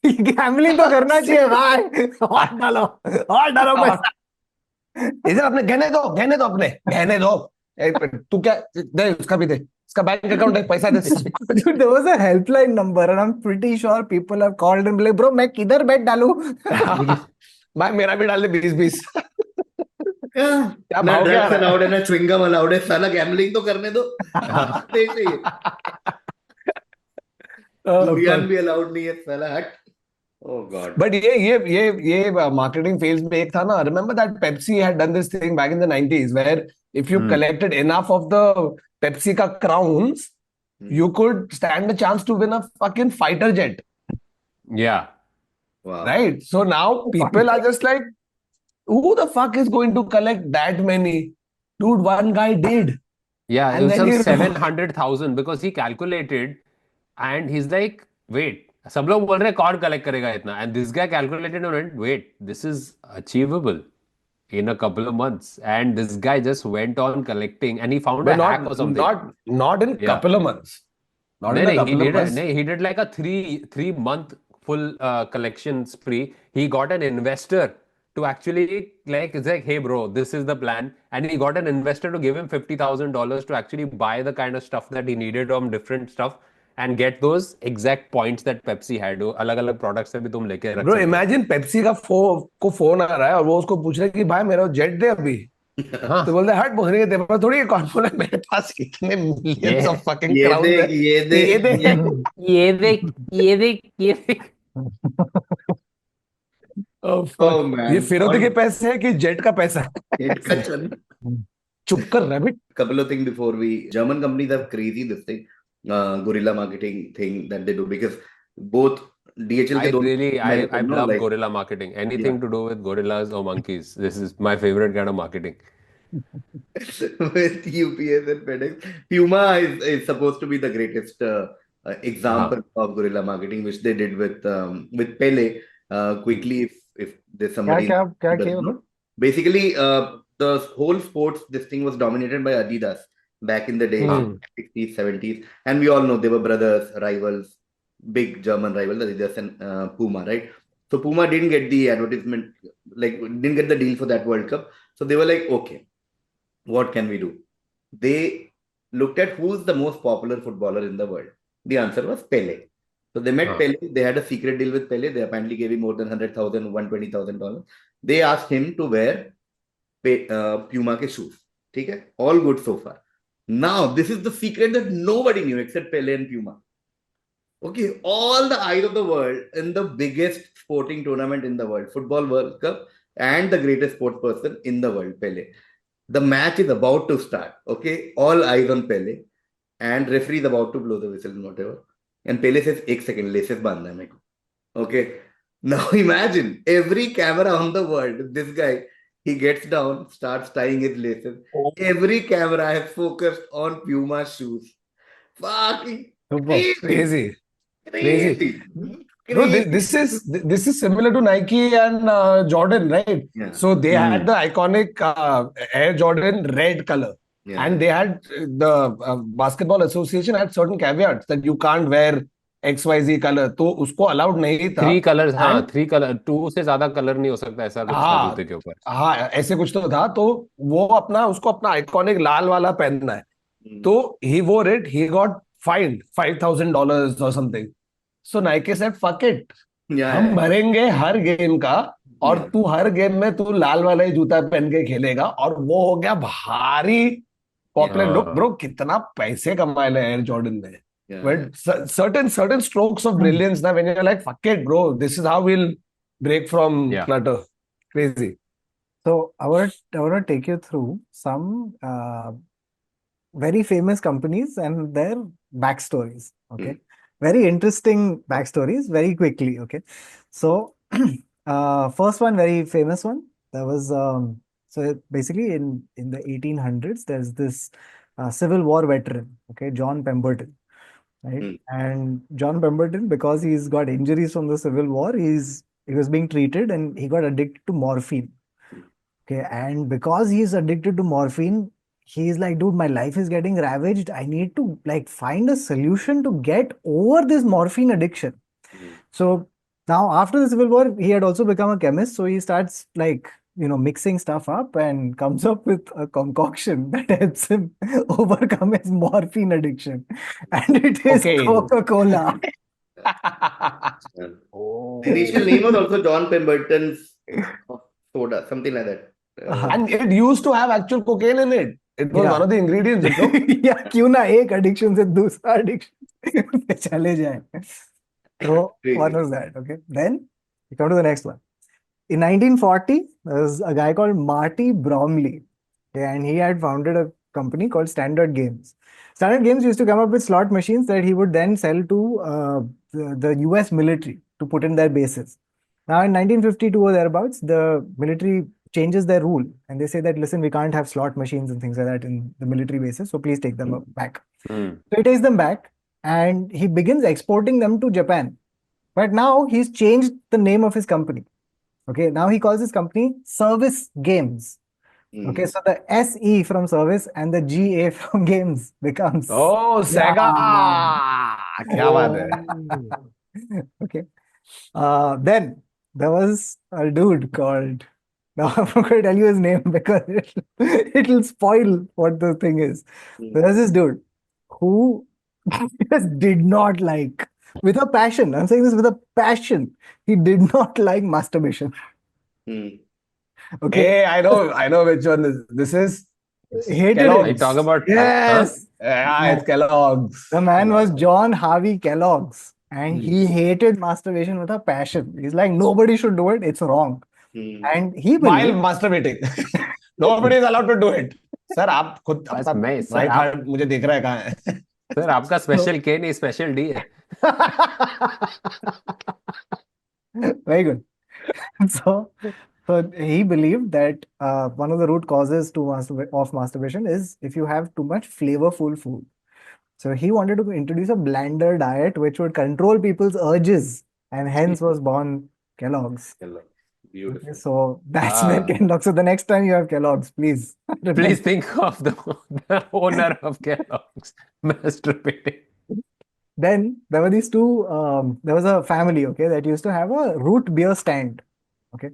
gambling तो करना चाहिए भाई, और डालो पैसा। इधर अपने गहने दो अपने गहने दो। तू क्या दे, उसका भी दे, इसका बैंक अकाउंट है, पैसा दे। Dude, there was a helpline number and I'm pretty sure people have called and like, bro मैं किधर बेट डालूं? भाई मेरा भी डाल दे 20-20। Yeah. क्या ना भाव क्या ड्रग्स आ रहा अलाउड है ना च्युइंगम अलाउड है, साला गैम्बलिंग तो करने दो। देख लीजिए, लुधियान भी अलाउड नहीं है, साला हट। Oh God. बट ये मार्केटिंग फेज में एक था ना, remember that Pepsi had done this thing back in the 90s where if you Hmm. Collected enough of the Pepsi का crowns you could stand a chance to win a fucking fighter jet, Yeah. Wow. right? So now people are just like, who the fuck is going to collect that many? Dude, one guy did. Yeah, it And was then some he 700,000 because he calculated and he's like, wait, सब लोग बोल रहे हैं कौन collect करेगा इतना, and this guy calculated and went, wait, this is achievable in a couple of months, and this guy just went on collecting and he found but a hack or something. not in Yeah. couple of months. Not in a couple of months. He did like a three month full collection spree. He got an investor to actually, like, it's like, hey bro, this is the plan, and he got an investor to give him $50,000 to actually buy the kind of stuff that he needed from different stuff and get those exact points that Pepsi had. वो अलग अलग products से भी तुम लेके रख Bro, सकते हो। imagine पेप्सी का को फोन आ रहा है और वो उसको पूछ रहा है कि भाई मेरा जेट दे अभी। हाँ, तो बोलते हैं हट बोलने के तेरे पास थोड़ी कॉन्फिडेंस, मेरे पास इतने मिलियंस ऑफ फकिंग ये क्राउन्स देख, है, ये देख, ये देख। ये देख, ये देख, ये देख। Oh, fuck. Oh man. ये फिरौती के पैसे है कि जेट का पैसा है? It's such a चुप कर rabbit. couple of things before we. German companies have crazy this thing, guerrilla marketing thing that they do, because both DHL के दोनों I no, love like, guerrilla marketing. Anything to do with gorillas or monkeys. This is my favorite kind of marketing. with UPS and FedEx. Puma is supposed to be the greatest example of guerrilla marketing, which they did with Pele. Quickly, if there's somebody क्या who does किया? not. Basically, the whole sports, this thing was dominated by Adidas back in the day, 60s, 70s, and we all know they were brothers, rivals, big German rivals, Adidas and Puma, right? So Puma didn't get the advertisement, like didn't get the deal for that World Cup. So they were like, okay, what can we do? They looked at who's the most popular footballer in the world. The answer was Pele. So they met Pele. They had a secret deal with Pele. They apparently gave him more than $100,000, $120,000. They asked him to wear Puma ke shoes. Okay? All good so far. Now, this is the secret that nobody knew except Pele and Puma. Okay, all the eyes of the world in the biggest sporting tournament in the world, Football World Cup, and the greatest sports person in the world, Pele. The match is about to start. Okay, all eyes on Pele, and referee is about to blow the whistle and whatever. And Pele says, "एक second, laces बांधना है मेरे को." Okay, now imagine every camera on the world. This guy, he gets down, starts tying his laces. Every camera has focused on Puma shoes. Fucking Crazy. crazy. Bro, this is similar to Nike and Jordan, right? Yeah. So they had the iconic Air Jordan red color. Yeah. And they had the Basketball Association had certain caveats that you can't wear XYZ color. तो उसको allowed नहीं था. 3 colors, हाँ, And- 3 color, 2 से ज्यादा colour नहीं हो सकता, ऐसा कुछ था जूते के ऊपर। हाँ, ऐसे कुछ तो था। तो वो उसको अपना आइकॉनिक लाल वाला पहनना है, So he wore it. He got fined $5,000 or something. So Nike said, "Fuck it. Yeah, हम yeah, भरेंगे हर गेम का और yeah. तू हर गेम में तू लाल वाला ही जूता पहन के खेलेगा." और वो हो गया भारी पॉपुलर. लुक हाँ ब्रो, कितना पैसे कमाए ले एयर जॉर्डन ने. Yeah, yeah. But certain strokes of brilliance now when you're like, fuck it, bro, this is how we'll break from Yeah. clutter. Crazy. So I want to take you through some very famous companies and their backstories. Okay, very interesting backstories. Very quickly. Okay, so first one, very famous one. There was so basically in the 1800s, there's this Civil War veteran. Okay, John Pemberton. Right, Hmm. and John Pemberton, because he's got injuries from the Civil War, he was being treated and he got addicted to morphine. Okay, and because he's addicted to morphine, he's like, dude, my life is getting ravaged. I need to like find a solution to get over this morphine addiction. Hmm. So now after the Civil War, he had also become a chemist. So he starts like, mixing stuff up and comes up with a concoction that helps him overcome his morphine addiction. And it is Cocaine. Coca-Cola. Yeah. Oh. The initial name was also John Pemberton's soda, something like that. And it used to have actual cocaine in it. It was Yeah. one of the ingredients, you know? या क्यों ना एक addiction से दूसरा addiction पे चले जाए. So Crazy. one was that. Okay, then we come to the next one. In 1940, there was a guy called Marty Bromley. Okay, and he had founded a company called Standard Games. Standard Games used to come up with slot machines that he would then sell to the US military to put in their bases. Now, in 1952 or thereabouts, the military changes their rule and they say that, listen, we can't have slot machines and things like that in the military bases, so please take them back. Hmm. So he takes them back and he begins exporting them to Japan. But now he's changed the name of his company. Okay, now he calls his company Service Games. Okay, so the SE from service and the GA from games becomes. Oh, Sega. क्या बात है? Okay. Then there was a dude called. Now I'm not going to tell you his name because it'll spoil what the thing is. There was this dude who just did not like, with a passion. I'm saying this with a passion. He did not like masturbation. Okay. Hey, I know which one this is. Hated Kellogg's. I it. talk about Yes. Yeah, it's Kellogg's. The man was John Harvey Kellogg's and he hated masturbation with a passion. He's like, nobody should do it. It's wrong. And he While believed, masturbating. Nobody is allowed to do it. Sir, आप खुद बस आपका मैं sir right आप hand मुझे दिख रहा है कहाँ है. सर आपका स्पेशल के नहीं स्पेशल डी है. very good. So he believed that one of the root causes of masturbation is if you have too much flavorful food. So he wanted to introduce a blander diet which would control people's urges, and hence was born Kellogg's. Beautiful. Okay, so that's where Kellogg's. So the next time you have Kellogg's, please. Please think of the owner of Kellogg's masturbating. Then there were these two. There was a family, okay, that used to have a root beer stand. Okay,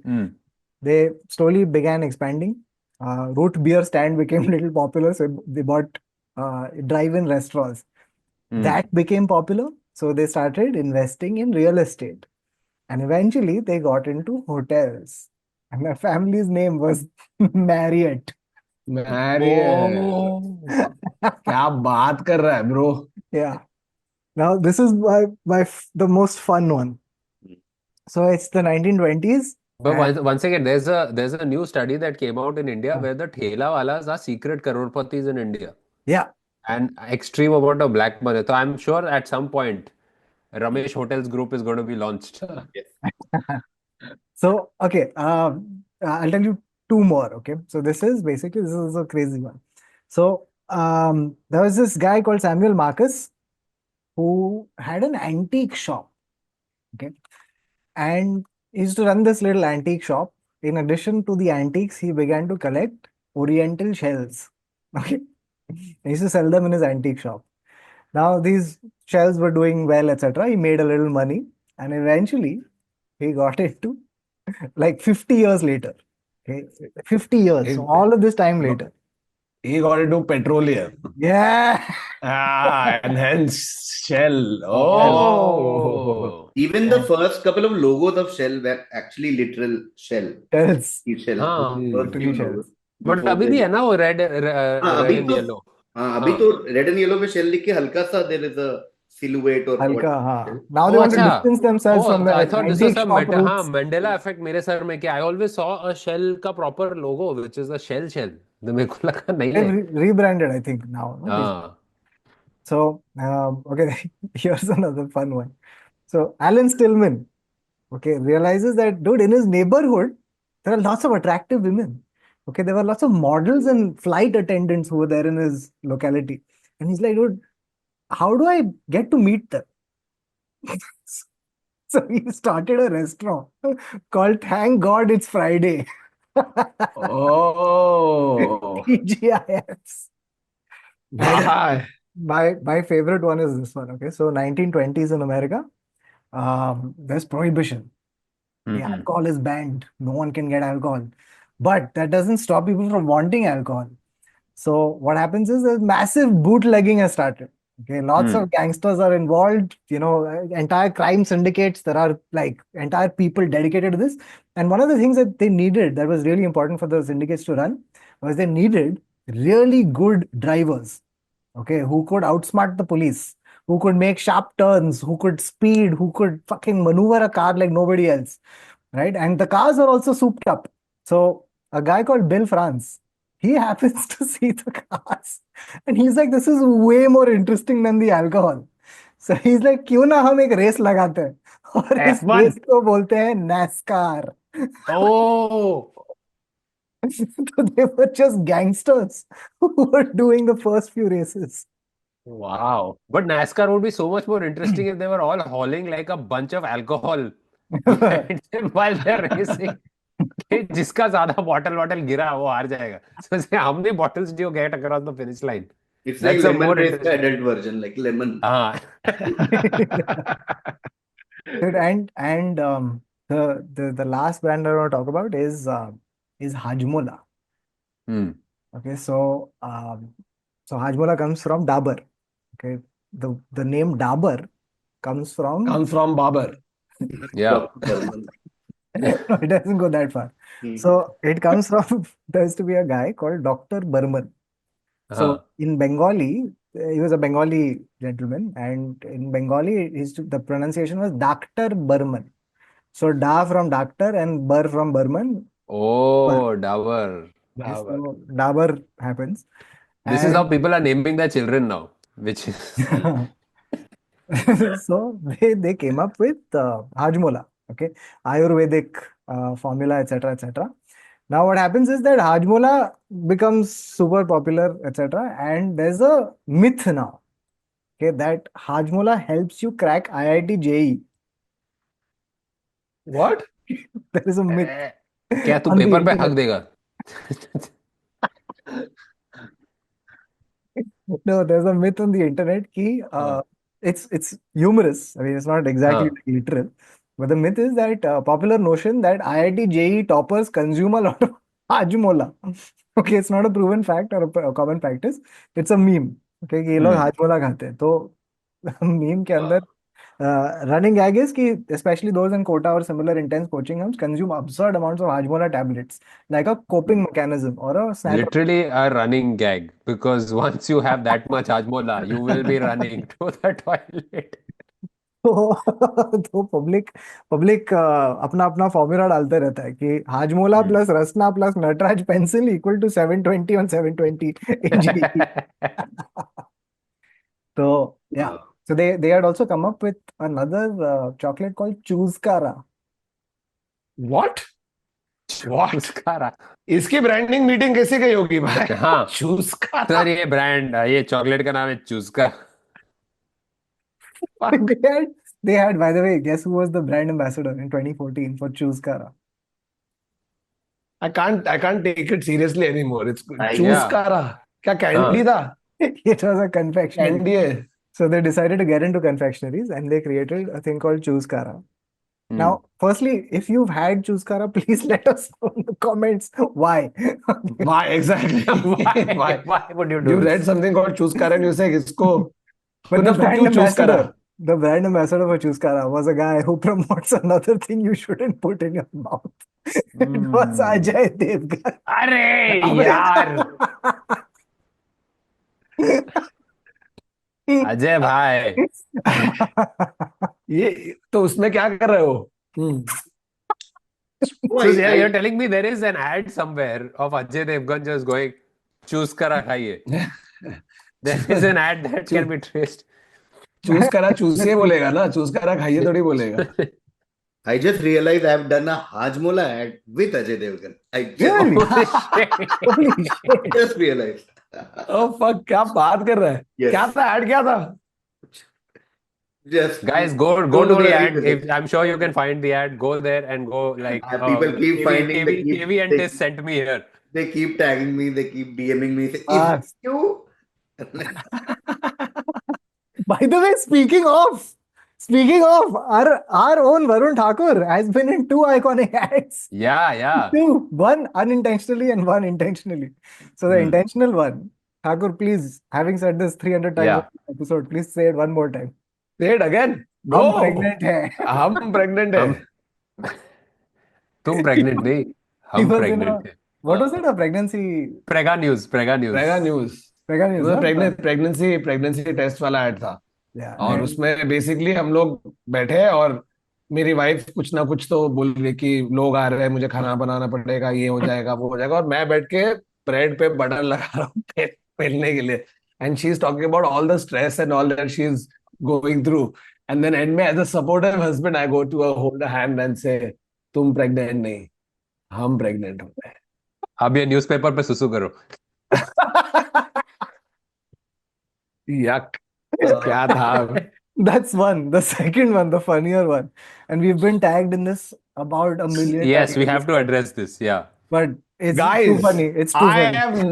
they slowly began expanding. Root beer stand became a little popular, so they bought drive-in restaurants. That became popular, so they started investing in real estate, and eventually they got into hotels. And their family's name was Marriott. Marriott. क्या बात कर रहा है, bro? Yeah. Now this is the most fun one. So it's the 1920s. But once again, there's a new study that came out in India where the thela walas are secret crorepati's in India. Yeah. And extreme amount of black money. So I'm sure at some point, Ramesh Hotels Group is going to be launched. So, okay, I'll tell you two more. Okay, so this is a crazy one. So, there was this guy called Samuel Marcus who had an antique shop. Okay, and he used to run this little antique shop. In addition to the antiques, he began to collect Oriental shells. Okay, he used to sell them in his antique shop. Now, these shells were doing well, etc. He made a little money, and eventually he got into like 50 years later. Okay, 50 years. So all of this time later, he got into petroleum. Yeah. And hence Shell. Oh. Even the first couple of logos of Shell were actually literal Shell. Tells. Shell. हाँ First few Literally logos shells. But before अभी they. भी है ना वो red हाँ red and yellow अभी हाँ तो रेड एंड येलो पे शेल लिख के हल्का सा देयर इज अ सिलुएट और Halka, व्हाट. हाँ. Now oh they want to अच्छा distance themselves oh from the I thought this was antique some shop हाँ roots. मंडेला इफेक्ट मेरे सर में कि I always saw a Shell का proper logo which is the Shell तो मेरे को लगा नहीं They've है rebranded, I think, now. No? हाँ So, okay, here's another fun one. So, Alan Stillman, okay, realizes that, dude, in his neighborhood, there are lots of attractive women. Okay, there were lots of models and flight attendants who were there in his locality. And he's like, dude, how do I get to meet them? So he started a restaurant called Thank God It's Friday. Oh. TGIFs. And Bye. my favorite one is this one. Okay, so 1920s in America, there's prohibition. Okay, hmm alcohol is banned. No one can get alcohol, but that doesn't stop people from wanting alcohol. So what happens is a massive bootlegging has started. Okay, lots hmm of gangsters are involved. Entire crime syndicates. There are like entire people dedicated to this. And one of the things that they needed that was really important for the syndicates to run was they needed really good drivers. Okay, who could outsmart the police, who could make sharp turns, who could speed, who could fucking maneuver a car like nobody else, right? And the cars are also souped up. So a guy called Bill France, he happens to see the cars, and he's like, "This is way more interesting than the alcohol." So he's like, "क्यों ना हम एक race लगाते हैं?" और इस F1. Race को बोलते हैं NASCAR. Oh, So they were just gangsters who were doing the first few races. wow. But NASCAR would be so much more interesting if they were all hauling like a bunch of alcohol behind them while they're racing. कि जिसका ज्यादा bottle गिरा वो हार जाएगा. So say how many bottles do you get across the finish line? It's like That's a lemon more race का interesting. adult version, like lemon. हाँ. Dude, and the last brand I want to talk about is Hajmola. Hmm. Okay, so Hajmola comes from Dabur. Okay, the name Dabur comes from Comes from Babar. Yeah. Dr. Burman. no, it doesn't go that far. So it comes from there used to be a guy called Dr. Burman. So हाँ. in Bengali, he was a Bengali gentleman, and in Bengali, the pronunciation was Dr. Burman. So Da from doctor and Bur from Burman. Bur. Oh, Dabur. Okay, Babar. so Dabur happens. This is how And people are naming their children now, which is so they came up with Hajmola, okay, Ayurvedic formula, etc., etc. Now what happens is that Hajmola becomes super popular, etc., and there's a myth now, okay, that Hajmola helps you crack IIT JEE. What? There is a myth क्या तू on the paper पे हक internet. देगा? No, there's a myth on the internet ki हाँ. it's humorous. I mean, it's not exactly हाँ. literal, but the myth is that popular notion that IIT JEE toppers consume a lot of Hajmola. Okay, it's not a proven fact or a common practice. It's a meme. Okay, कि ये लोग हम्म. हाजमोला खाते हैं. तो meme के अंदर running gag is कि especially those in Kota or similar intense coaching hubs consume absurd amounts of Hajmola tablets like a coping mechanism or a snap. Literally a running gag because once you have that much hajmola, you will be running to the toilet. तो public अपना अपना formula डालते रहता है कि Hajmola Hmm. Plus Rasna plus Natraj pencil equal to 720 on 720 in GE. So yeah, so they had also come up with another chocolate called Chuzkara. What? What? Chuzkara. इसकी branding meeting कैसे गई होगी भाई? हाँ. चूसकारा. सर ये ब्रांड ये चॉकलेट का नाम है चूजका. They had, by the way, guess who was the brand ambassador in 2014 for Chuzkara? I can't take it seriously anymore. It's I- चूसकारा. क्या कैंडी हाँ. था? It was a confectionery. Candy है. So they decided to get into confectionaries and they created a thing called Chuzkara. Now, firstly, if you've had Choose Kara, please let us know in the comments why. Why exactly? Why? Why would you You do read this? something called choose kara and you say इसको But the तूने brand क्यों choose करा? ambassador, the brand ambassador for Choose Kara was a guy who promotes another thing you shouldn't put in your mouth. It was Ajay Devgan. अरे अबे यार अजय भाई ये तो उसमें क्या कर रहे हो? Oh, so yeah, you're telling me there is an ad somewhere of Ajay Devgan just going choose करा खाइए there is an ad that can be traced choose करा चूसिए बोलेगा ना, चूज करा खाइए थोड़ी बोलेगा. I just realized I've done a Hajmola ad with Ajay Devgan. I Really? Holy shit. Holy shit. just realized. Oh fuck, क्या बात कर रहा है? Yes. क्या था ऐड, क्या था? Just Guys, go don't to the worry ad. with it. I'm sure you can find the ad. Go there and go like People keep finding, they keep- KV and Tess sent me here. They keep tagging me, they keep DMing me. Say, Ah. is it you? By the way, speaking of, our own Varun Thakur has been in two iconic ads. Yeah. Two, one unintentionally and one intentionally. So the intentional one, Thakur, please, having said this 300 times Yeah. in the episode, please say it one more time. Say it again. हम Go. pregnant हैं. हम pregnant है. तुम pregnant नहीं, He हम was in pregnant a, हैं. what was it? A pregnancy Prega News. Prega News. news, वो huh? Pregnancy test वाला ऐड था. Yeah. और And उसमें बेसिकली हम लोग बैठे और मेरी वाइफ कुछ ना कुछ तो बोल रही कि लोग आ रहे हैं, मुझे खाना बनाना पड़ेगा, ये हो जाएगा वो हो जाएगा, और मैं बैठ के ब्रेड पे बटर लगा रहा हूँ पेलने के लिए. And she is talking about all the stress and all that she is going through. And then end में as a supportive husband I go to hold a hand and say तुम pregnant नहीं, हम pregnant हो गए. अब ये newspaper पे सुसु करो. यक. क्या था? that's one. The second one, the funnier one. And we've been tagged in this about a million Yes, times. we have to address this. Yeah. But it's too Guys, funny. It's too I funny. have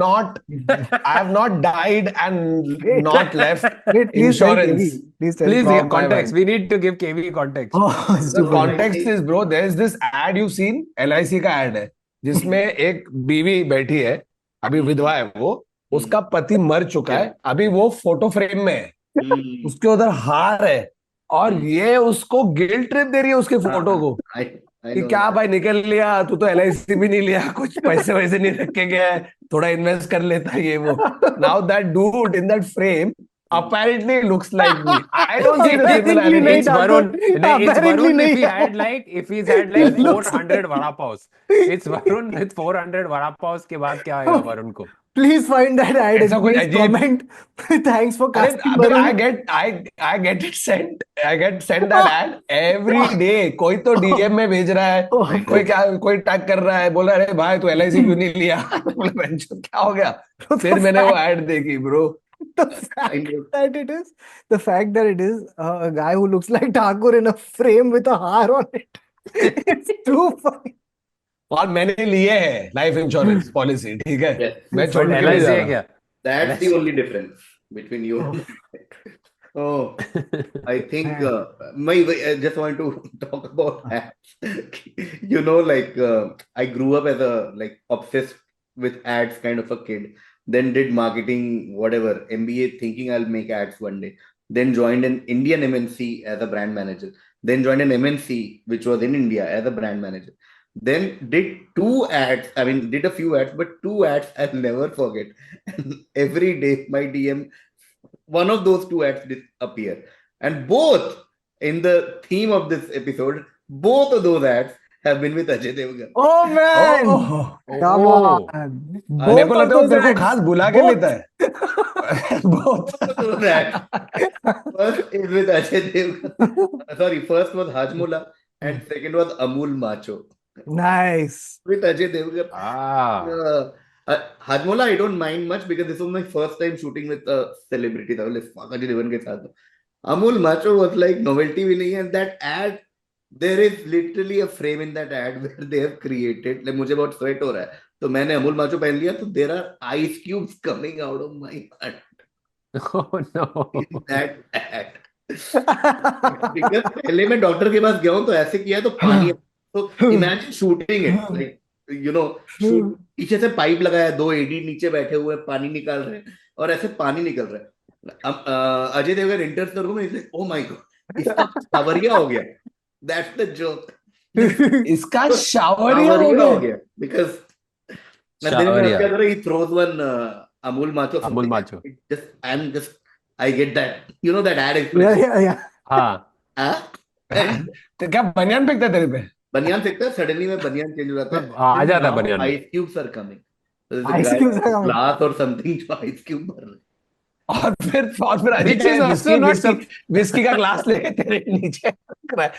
not died and not left Wait, please tell insurance. KV. Please tell Please From give my context. wife. We need to give KV context. Oh, it's The too funny. context is, bro, there is this ad you've seen, LIC का ad है जिसमें एक बीवी बैठी है, अभी विधवा है वो, उसका पति मर चुका है, अभी वो फोटो फ्रेम में है, उसके उधर हार है और ये उसको गिल्ट ट्रिप दे रही है उसके फोटो को कि क्या भाई निकल लिया, तू तो LIC भी नहीं लिया, कुछ पैसे वैसे नहीं रख के गया है, थोड़ा इन्वेस्ट कर लेता है ये वो. Now that dude in that frame apparently looks like me. I don't see the Apparently similarity. नहीं, It's Varun. Thakur. No, it's Apparently Varun नहीं. if he's had like It looks 400 vada paos. It's Varun with 400 vada paos के बाद क्या आएगा वरुण को? Please find that ad ऐसा and कुछ please अजीब. comment. Thanks for अरे casting अबे Varun. I get it sent. I get sent that ad every day. कोई तो DM में भेज रहा है, कोई टैग कर रहा है, बोल रहा है अरे भाई तू LIC क्यों नहीं लिया? बोला बेंचो क्या हो गया? फिर मैंने वो ad देखी bro. The fact that it is a guy who looks like Thakur in a frame with a haar on it. It's too funny. और मैंने लिए है लाइफ इंश्योरेंस पॉलिसी, ठीक है, Yes. मैं छोड़ के नहीं LIC जा है रहा. क्या? That's the only difference between you and me. Oh, I think I just want to talk about ads. You know, like I grew up as a like obsessed with ads kind of a kid. Then did marketing, whatever, MBA, thinking I'll make ads one day. Then joined an Indian MNC as a brand manager. Then joined an MNC which was in India as a brand manager. Then did two ads. I mean, did a few ads, but two ads I'll never forget. And every day my DM, one of those two ads did appear. And both in the theme of this episode, both of those ads have been with Ajay Devgan. Oh man! Oh, Come Oh. on. मेरे को Both of लगता है वो those तेरे को ads. खास बुला के Both. लेता है. Both. Both of those ads. First is with Ajay Devgan. Sorry, first was Hajmola and second was Amul Macho Nice. with Ajay Devgan. Ah. Hajmola I don't mind much because this was my first time shooting with a celebrity. था fuck Ajay Devgan के साथ. Amul Macho was like novelty भी नहीं है, and that ad, there is literally a frame in that ad where they have created, like मुझे बहुत sweat हो रहा है तो मैंने अमूल माचो पहन लिया तो there are ice cubes coming out of my heart Oh no. in that ad. Because पहले मैं डॉक्टर के पास गया हूँ तो ऐसे किया तो पानी, तो imagine shooting it like you know, shoot, पीछे से पाइप लगाया, दो एडी नीचे बैठे हुए पानी निकाल रहे हैं और ऐसे पानी निकल रहा है। अब अजय देवगन इंटर्स करूँ मैं, इसलिए ओ माय गॉड इसका सावरिया हो गया, दैट्स द जोक, इसका शावरिया हो सावरिया हो गया। गया बिकॉज and then शावरिया, क्या करो, he throws one Amul Macho Amul something. Macho. I get that, you know that ad Yeah, expression. yeah, yeah. हाँ, And तो क्या बनियान फेंकता है तेरे पे? बनियान फेंकता है, सडनली में बनियान चेंज हो जाता है, आ and जाता है now बनियान में. ice cubes are coming. So there's a Ice guy cubes are with a coming. glass or something जो ice cube भर रहा है. और फिर Ajay Which is also not whisky का ग्लास लेके तेरे नीचे रख रहा है।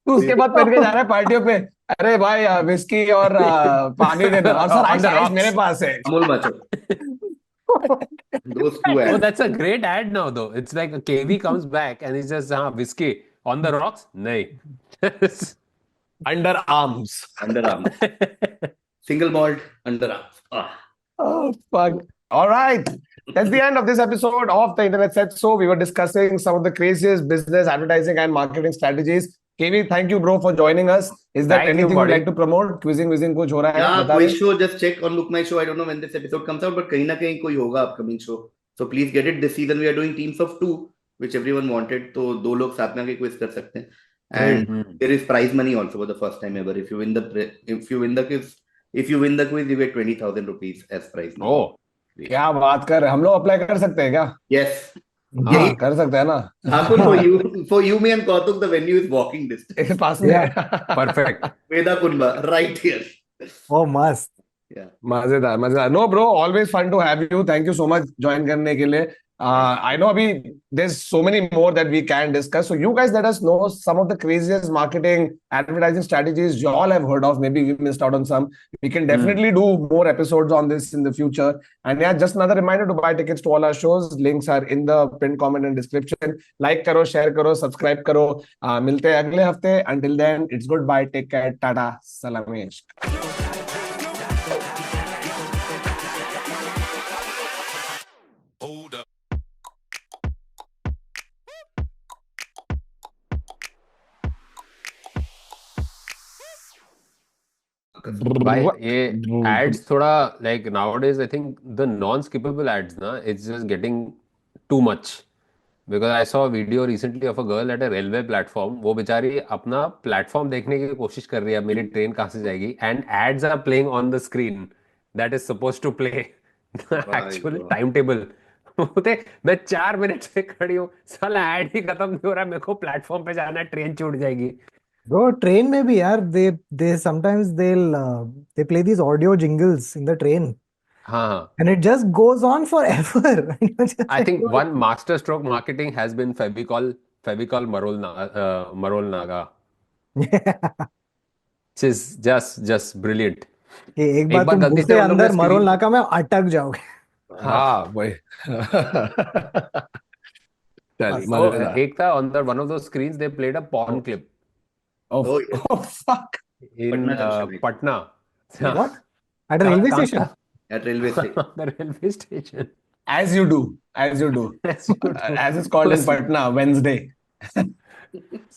तू उसके बाद पहन के जा रहा है पार्टियों पे, अरे भाई विस्की और पानी दे दो, और sir On ice the ice rocks. मेरे पास है। Amul Macho. Those two Oh, ads. that's a great ad now, though. It's like a KV comes back and he says, whiskey on the rocks? नहीं. Under arms. Underarms. Single malt underarms. Ah. Oh, fuck. All right. That's the end of this episode of The Internet Said So. We were discussing some of the craziest business, advertising, and marketing strategies. KV, thank you, bro, for joining us. Is there Thank you, anything you'd buddy. like to promote? Quizzing, कुछ हो रहा है? Yeah, बता quiz they. show, just check on Look My Show. I don't know when this episode comes out, but कहीं ना कहीं कोई होगा upcoming show. So please get it. This season we are doing teams of 2, which everyone wanted. तो 2 लोग साथ में आके quiz कर सकते हैं. And there is prize money also for the first time ever. If you win the quiz, you get 20,000 rupees as prize money. Oh, क्या बात कर रहे हैं? हम लोग अप्लाई कर सकते हैं क्या? Yes. हाँ, कर सकते हैं ना? Thakur, for you, me and Kautuk, the venue is walking distance. इसके पास में है। perfect. Veda Kunba, right here. Oh, must. Yeah. मजेदार मजेदार। No bro, always fun to have you. Thank you so much join करने के लिए। I know अभी there's so many more that we can discuss. So you guys let us know some of the craziest marketing, advertising strategies you all have heard of. Maybe we missed out on some. We can definitely do more episodes on this in the future. And yeah, just another reminder to buy tickets to all our shows. Links are in the pinned comment and description. Like करो, share करो, subscribe करो। मिलते हैं अगले हफ्ते। Until then, it's goodbye. Take care. Tata. Salamesh. भाई ये ads थोड़ा like nowadays I think the non-skippable ads ना it's just getting too much because I saw a video recently of a girl at a railway platform. वो बेचारी अपना platform देखने की कोशिश कर रही है मेरी ट्रेन कहाँ से जाएगी and ads are playing on the screen that is supposed to play the actual God. timetable. होते मैं 4 मिनट से खड़ी हूँ साला एड ही खत्म नहीं हो रहा मेरे को प्लेटफॉर्म पे जाना है ट्रेन छूट जाएगी. Bro, train में भी यार they sometimes they play these audio jingles in the train हाँ. and it just goes on forever. And you're just I like, think bro, one master stroke marketing has been Fevicol Marol Naga, yeah. which is just brilliant. कि एक एक बार बार तुम गलती घुसे से हम लोग ने अंदर मरोल screen नाका में अटक जाओगे. हाँ वही। चल बस. oh, मजेदार। एक था on the one of those screens they played a porn clip Oh, Oh, yeah. oh fuck. in Patna Junction. Patna. What? At a railway कहाँ station? था? At railway station. On the railway station. As you do. As you do. As it's called in Patna, Wednesday.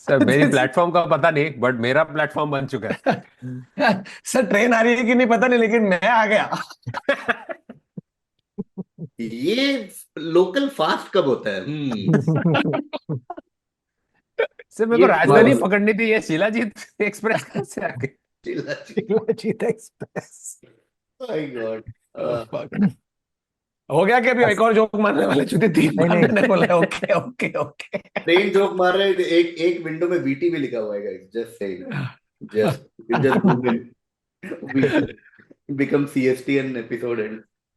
Sir मेरी platform का पता नहीं but मेरा platform बन चुका है. सर ट्रेन आ रही है कि नहीं पता नहीं, लेकिन मैं आ गया। ये लोकल फास्ट कब होता है? सर मेरे को ये राजधानी बस- पकड़नी थी ये शिलाजीत एक्सप्रेस कहाँ से आ गई? Shilajit Express. My God. Fuck. हो गया कि अभी एक और जोक मारने वाले चुते 3 बार नहीं, मैंने बोला okay okay okay. Train joke मार रहे हैं, एक विंडो में वीटी भी लिखा हुआ है guys, just saying, just become CST and episode end.